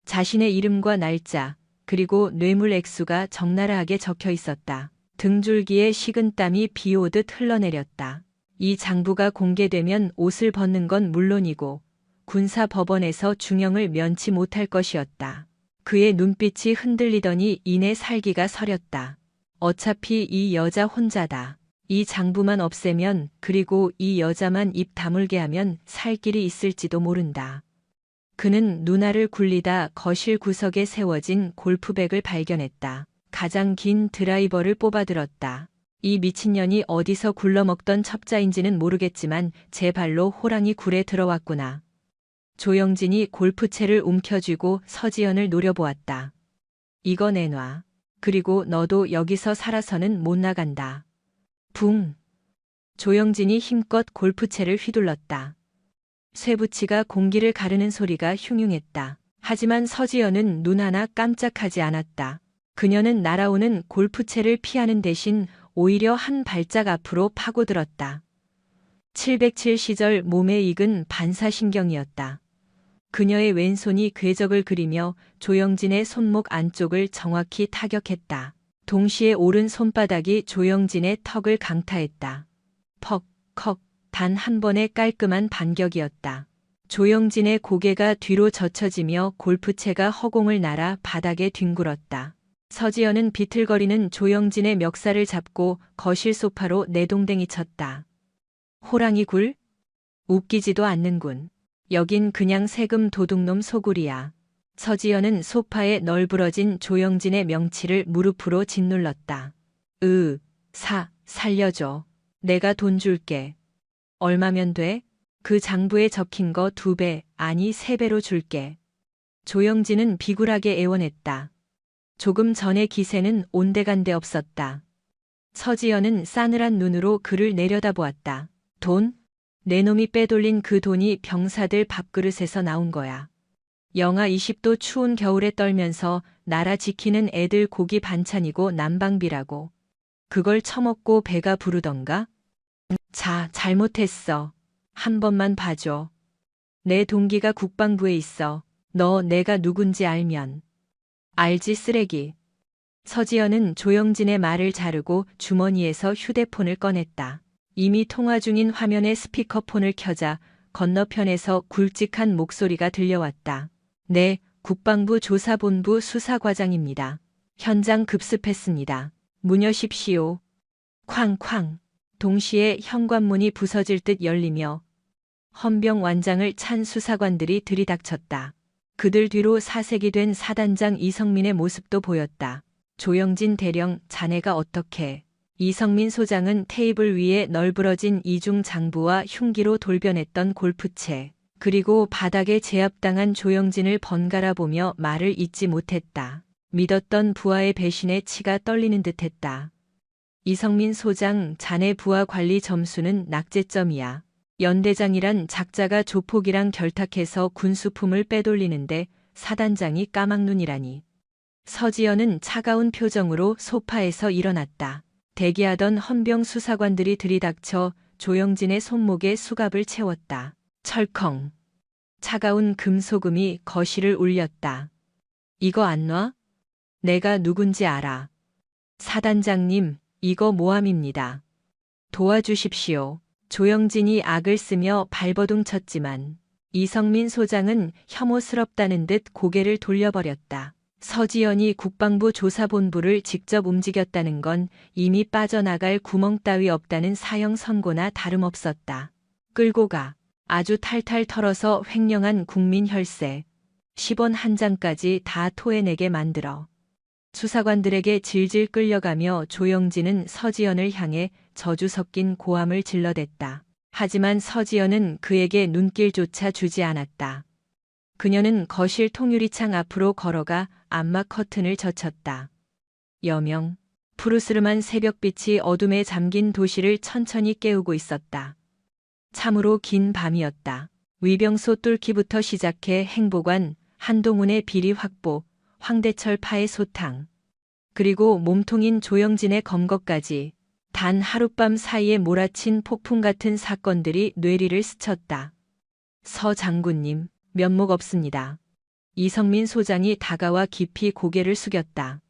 자신의 이름과 날짜, 그리고 뇌물 액수가 적나라하게 적혀 있었다. 등줄기에 식은땀이 비 오듯 흘러내렸다. 이 장부가 공개되면 옷을 벗는 건 물론이고 군사법원에서 중형을 면치 못할 것이었다. 그의 눈빛이 흔들리더니 이내 살기가 서렸다. 어차피 이 여자 혼자다. 이 장부만 없애면 그리고 이 여자만 입 다물게 하면 살 길이 있을지도 모른다. 그는 눈알을 굴리다 거실 구석에 세워진 골프백을 발견했다. 가장 긴 드라이버를 뽑아들었다. 이 미친년이 어디서 굴러먹던 첩자인지는 모르겠지만 제 발로 호랑이 굴에 들어왔구나. 조영진이 골프채를 움켜쥐고 서지연을 노려보았다. 이거 내놔. 그리고 너도 여기서 살아서는 못 나간다. 붕. 조영진이 힘껏 골프채를 휘둘렀다. 쇠붙이가 공기를 가르는 소리가 흉흉했다. 하지만 서지연은 눈 하나 깜짝하지 않았다. 그녀는 날아오는 골프채를 피하는 대신 오히려 한 발짝 앞으로 파고들었다. 707 시절 몸에 익은 반사신경이었다. 그녀의 왼손이 궤적을 그리며 조영진의 손목 안쪽을 정확히 타격했다. 동시에 오른 손바닥이 조영진의 턱을 강타했다. 퍽, 컥, 단 한 번의 깔끔한 반격이었다. 조영진의 고개가 뒤로 젖혀지며 골프채가 허공을 날아 바닥에 뒹굴었다. 서지연은 비틀거리는 조영진의 멱살을 잡고 거실 소파로 내동댕이 쳤다. 호랑이 굴? 웃기지도 않는군. 여긴 그냥 세금 도둑놈 소굴이야. 서지연은 소파에 널브러진 조영진의 명치를 무릎으로 짓눌렀다. 살려줘. 내가 돈 줄게. 얼마면 돼? 그 장부에 적힌 거 2배, 아니 3배로 줄게. 조영진은 비굴하게 애원했다. 조금 전의 기세는 온데간데 없었다. 서지연은 싸늘한 눈으로 그를 내려다보았다. 돈? 내 놈이 빼돌린 그 돈이 병사들 밥그릇에서 나온 거야. 영하 20도 추운 겨울에 떨면서 나라 지키는 애들 고기 반찬이고 난방비라고. 그걸 처먹고 배가 부르던가? 자, 잘못했어. 한 번만 봐줘. 내 동기가 국방부에 있어. 너 내가 누군지 알면. 알지 쓰레기. 서지연은 조영진의 말을 자르고 주머니에서 휴대폰을 꺼냈다. 이미 통화 중인 화면에 스피커폰을 켜자 건너편에서 굵직한 목소리가 들려왔다. 네, 국방부 조사본부 수사과장입니다. 현장 급습했습니다. 문 여십시오. 쾅쾅. 동시에 현관문이 부서질 듯 열리며 헌병 완장을 찬 수사관들이 들이닥쳤다. 그들 뒤로 사색이 된 사단장 이성민의 모습도 보였다. 조영진 대령, 자네가 어떻게? 이성민 소장은 테이블 위에 널브러진 이중 장부와 흉기로 돌변했던 골프채, 그리고 바닥에 제압당한 조영진을 번갈아 보며 말을 잇지 못했다. 믿었던 부하의 배신에 치가 떨리는 듯했다. 이성민 소장, 자네 부하 관리 점수는 낙제점이야. 연대장이란 작자가 조폭이랑 결탁해서 군수품을 빼돌리는데 사단장이 까막눈이라니. 서지연은 차가운 표정으로 소파에서 일어났다. 대기하던 헌병 수사관들이 들이닥쳐 조영진의 손목에 수갑을 채웠다. 철컹. 차가운 금소금이 거실을 울렸다. 이거 안 놔? 내가 누군지 알아. 사단장님, 이거 모함입니다. 도와주십시오. 조영진이 악을 쓰며 발버둥 쳤지만 이성민 소장은 혐오스럽다는 듯 고개를 돌려버렸다. 서지연이 국방부 조사본부를 직접 움직였다는 건 이미 빠져나갈 구멍 따위 없다는 사형 선고나 다름없었다. 끌고 가. 아주 탈탈 털어서 횡령한 국민 혈세. 10원 한 장까지 다 토해내게 만들어. 수사관들에게 질질 끌려가며 조영진은 서지연을 향해 저주 섞인 고함을 질러댔다. 하지만 서지연은 그에게 눈길조차 주지 않았다. 그녀는 거실 통유리창 앞으로 걸어가 암막 커튼을 젖혔다. 여명. 푸르스름한 새벽빛이 어둠에 잠긴 도시를 천천히 깨우고 있었다. 참으로 긴 밤이었다. 위병소 뚫기부터 시작해 행보관, 한동훈의 비리 확보, 황대철 파의 소탕, 그리고 몸통인 조영진의 검거까지 단 하룻밤 사이에 몰아친 폭풍 같은 사건들이 뇌리를 스쳤다. 서 장군님, 면목 없습니다. 이성민 소장이 다가와 깊이 고개를 숙였다.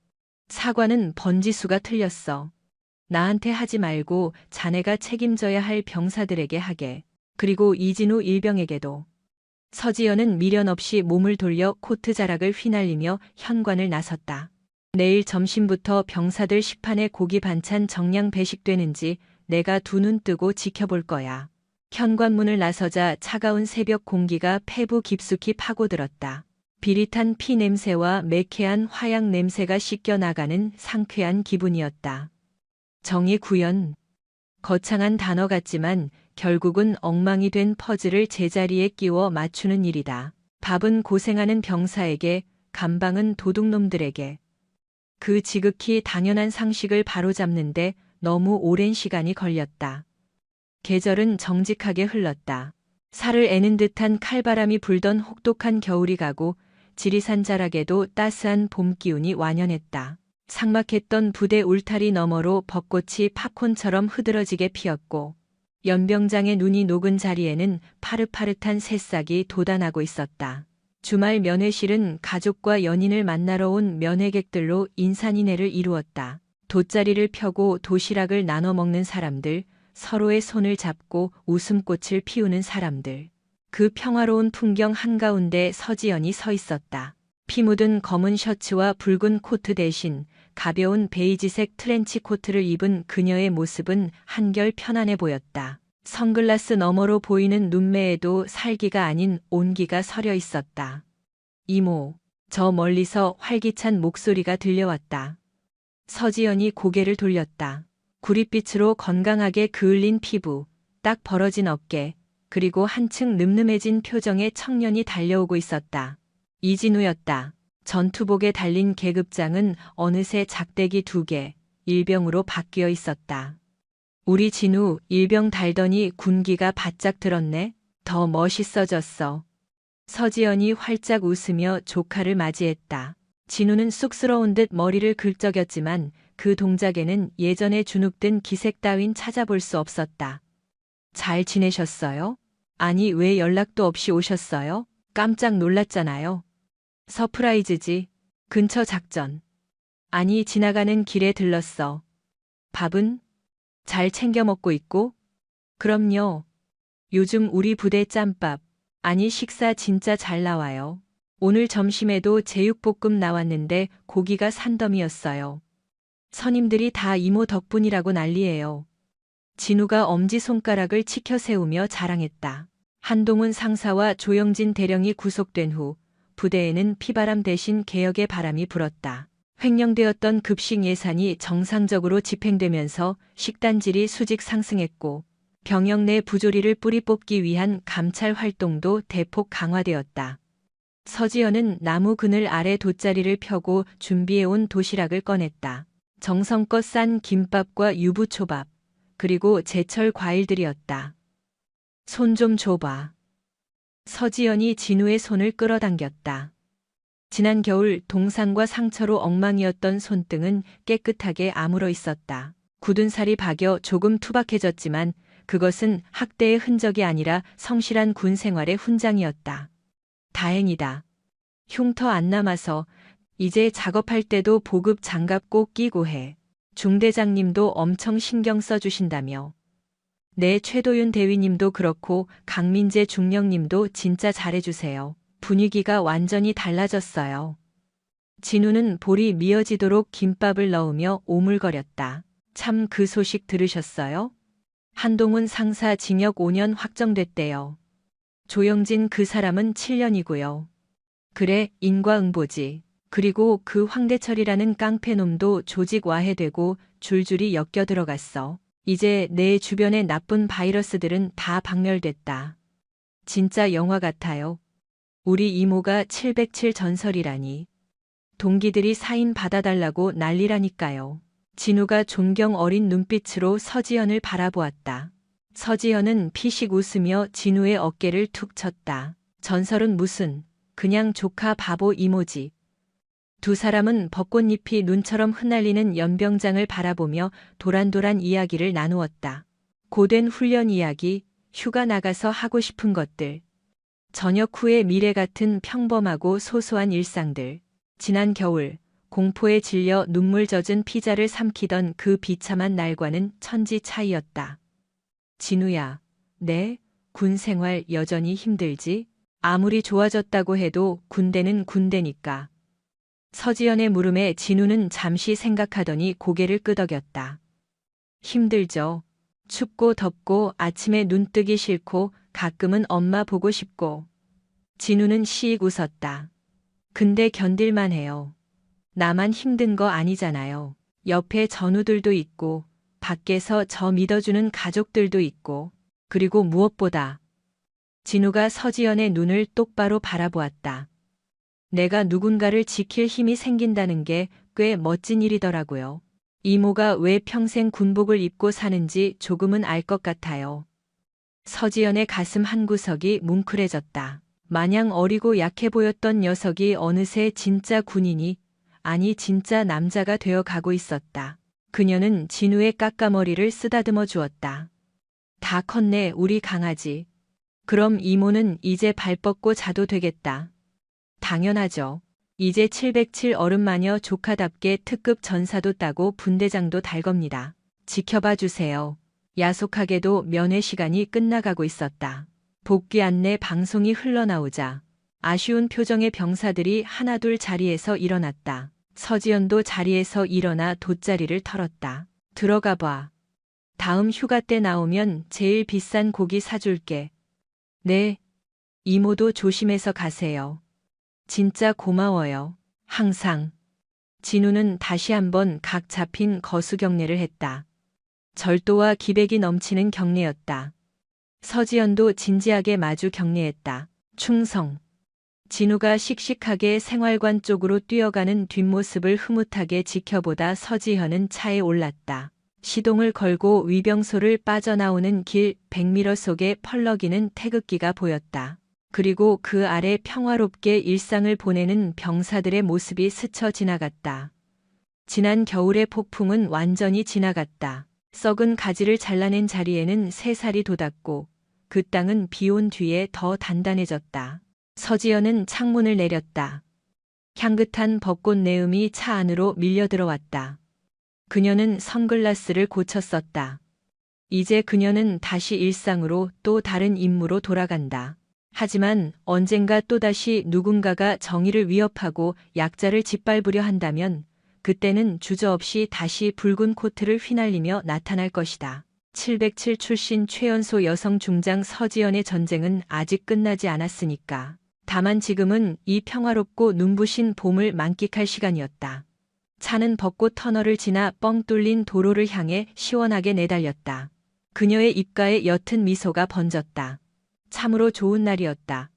사과는 번지수가 틀렸어. 나한테 하지 말고 자네가 책임져야 할 병사들에게 하게. 그리고 이진우 일병에게도. 서지연은 미련 없이 몸을 돌려 코트 자락을 휘날리며 현관을 나섰다. 내일 점심부터 병사들 식판에 고기 반찬 정량 배식되는지 내가 두 눈 뜨고 지켜볼 거야. 현관문을 나서자 차가운 새벽 공기가 폐부 깊숙이 파고들었다. 비릿한 피 냄새와 매캐한 화약 냄새가 씻겨나가는 상쾌한 기분이었다. 정의 구현. 거창한 단어 같지만 결국은 엉망이 된 퍼즐을 제자리에 끼워 맞추는 일이다. 밥은 고생하는 병사에게, 감방은 도둑놈들에게. 그 지극히 당연한 상식을 바로잡는데 너무 오랜 시간이 걸렸다. 계절은 정직하게 흘렀다. 살을 애는 듯한 칼바람이 불던 혹독한 겨울이 가고 지리산 자락에도 따스한 봄 기운이 완연했다. 삭막했던 부대 울타리 너머로 벚꽃이 팝콘처럼 흐드러지게 피었고 연병장의 눈이 녹은 자리에는 파릇파릇한 새싹이 돋아나고 있었다. 주말 면회실은 가족과 연인을 만나러 온 면회객들로 인산인해를 이루었다. 돗자리를 펴고 도시락을 나눠 먹는 사람들, 서로의 손을 잡고 웃음꽃을 피우는 사람들. 그 평화로운 풍경 한가운데 서지연이 서 있었다. 피 묻은 검은 셔츠와 붉은 코트 대신 가벼운 베이지색 트렌치 코트를 입은 그녀의 모습은 한결 편안해 보였다. 선글라스 너머로 보이는 눈매에도 살기가 아닌 온기가 서려 있었다. 이모, 저 멀리서 활기찬 목소리가 들려왔다. 서지연이 고개를 돌렸다. 구릿빛으로 건강하게 그을린 피부, 딱 벌어진 어깨, 그리고 한층 늠름해진 표정의 청년이 달려오고 있었다. 이진우였다. 전투복에 달린 계급장은 어느새 작대기 2개, 일병으로 바뀌어 있었다. 우리 진우, 일병 달더니 군기가 바짝 들었네. 더 멋있어졌어. 서지연이 활짝 웃으며 조카를 맞이했다. 진우는 쑥스러운 듯 머리를 긁적였지만 그 동작에는 예전에 주눅든 기색 따윈 찾아볼 수 없었다. 잘 지내셨어요? 아니 왜 연락도 없이 오셨어요? 깜짝 놀랐잖아요. 서프라이즈지. 근처 작전. 아니, 지나가는 길에 들렀어. 밥은? 잘 챙겨 먹고 있고? 그럼요. 요즘 우리 부대 짬밥. 아니, 식사 진짜 잘 나와요. 오늘 점심에도 제육볶음 나왔는데 고기가 산더미였어요. 선임들이 다 이모 덕분이라고 난리예요. 진우가 엄지손가락을 치켜 세우며 자랑했다. 한동훈 상사와 조영진 대령이 구속된 후 부대에는 피바람 대신 개혁의 바람이 불었다. 횡령되었던 급식 예산이 정상적으로 집행되면서 식단질이 수직 상승했고 병역 내 부조리를 뿌리 뽑기 위한 감찰 활동도 대폭 강화되었다. 서지연은 나무 그늘 아래 돗자리를 펴고 준비해온 도시락을 꺼냈다. 정성껏 싼 김밥과 유부초밥, 그리고 제철 과일들이었다. 손 좀 줘봐. 서지연이 진우의 손을 끌어당겼다. 지난 겨울 동상과 상처로 엉망이었던 손등은 깨끗하게 아물어 있었다. 굳은 살이 박여 조금 투박해졌지만 그것은 학대의 흔적이 아니라 성실한 군 생활의 훈장이었다. 다행이다. 흉터 안 남아서 이제 작업할 때도 보급 장갑 꼭 끼고 해. 중대장님도 엄청 신경 써주신다며. 네, 최도윤 대위님도 그렇고 강민재 중령님도 진짜 잘해주세요. 분위기가 완전히 달라졌어요. 진우는 볼이 미어지도록 김밥을 넣으며 오물거렸다. 참, 그 소식 들으셨어요? 한동훈 상사 징역 5년 확정됐대요. 조영진 그 사람은 7년이고요. 그래, 인과응보지. 그리고 그 황대철이라는 깡패놈도 조직 와해되고 줄줄이 엮여 들어갔어. 이제 내 주변의 나쁜 바이러스들은 다 박멸됐다. 진짜 영화 같아요. 우리 이모가 707 전설이라니. 동기들이 사인 받아달라고 난리라니까요. 진우가 존경 어린 눈빛으로 서지연을 바라보았다. 서지연은 피식 웃으며 진우의 어깨를 툭 쳤다. 전설은 무슨, 그냥 조카 바보 이모지. 두 사람은 벚꽃잎이 눈처럼 흩날리는 연병장을 바라보며 도란도란 이야기를 나누었다. 고된 훈련 이야기, 휴가 나가서 하고 싶은 것들, 저녁 후의 미래 같은 평범하고 소소한 일상들. 지난 겨울, 공포에 질려 눈물 젖은 피자를 삼키던 그 비참한 날과는 천지 차이였다. 진우야, 네? 군 생활 여전히 힘들지? 아무리 좋아졌다고 해도 군대는 군대니까. 서지연의 물음에 진우는 잠시 생각하더니 고개를 끄덕였다. 힘들죠. 춥고 덥고 아침에 눈 뜨기 싫고 가끔은 엄마 보고 싶고. 진우는 씩 웃었다. 근데 견딜만 해요. 나만 힘든 거 아니잖아요. 옆에 전우들도 있고 밖에서 저 믿어주는 가족들도 있고. 그리고 무엇보다 진우가 서지연의 눈을 똑바로 바라보았다. 내가 누군가를 지킬 힘이 생긴다는 게 꽤 멋진 일이더라고요. 이모가 왜 평생 군복을 입고 사는지 조금은 알 것 같아요. 서지연의 가슴 한구석이 뭉클해졌다. 마냥 어리고 약해 보였던 녀석이 어느새 진짜 군인이, 아니 진짜 남자가 되어 가고 있었다. 그녀는 진우의 까까머리를 쓰다듬어 주었다. 다 컸네, 우리 강아지. 그럼 이모는 이제 발 뻗고 자도 되겠다. 당연하죠. 이제 707 어른마녀 조카답게 특급 전사도 따고 분대장도 달 겁니다. 지켜봐 주세요. 야속하게도 면회 시간이 끝나가고 있었다. 복귀 안내 방송이 흘러나오자 아쉬운 표정의 병사들이 하나둘 자리에서 일어났다. 서지연도 자리에서 일어나 돗자리를 털었다. 들어가 봐. 다음 휴가 때 나오면 제일 비싼 고기 사줄게. 네. 이모도 조심해서 가세요. 진짜 고마워요. 항상. 진우는 다시 한번 각 잡힌 거수 경례를 했다. 절도와 기백이 넘치는 경례였다. 서지연도 진지하게 마주 경례했다. 충성. 진우가 씩씩하게 생활관 쪽으로 뛰어가는 뒷모습을 흐뭇하게 지켜보다 서지현은 차에 올랐다. 시동을 걸고 위병소를 빠져나오는 길 100m 속에 펄럭이는 태극기가 보였다. 그리고 그 아래 평화롭게 일상을 보내는 병사들의 모습이 스쳐 지나갔다. 지난 겨울의 폭풍은 완전히 지나갔다. 썩은 가지를 잘라낸 자리에는 새살이 돋았고 그 땅은 비온 뒤에 더 단단해졌다. 서지연은 창문을 내렸다. 향긋한 벚꽃 내음이 차 안으로 밀려 들어왔다. 그녀는 선글라스를 고쳤었다. 이제 그녀는 다시 일상으로 또 다른 임무로 돌아간다. 하지만 언젠가 또다시 누군가가 정의를 위협하고 약자를 짓밟으려 한다면 그때는 주저없이 다시 붉은 코트를 휘날리며 나타날 것이다. 707 출신 최연소 여성 중장 서지연의 전쟁은 아직 끝나지 않았으니까. 다만 지금은 이 평화롭고 눈부신 봄을 만끽할 시간이었다. 차는 벚꽃 터널을 지나 뻥 뚫린 도로를 향해 시원하게 내달렸다. 그녀의 입가에 옅은 미소가 번졌다. 참으로 좋은 날이었다.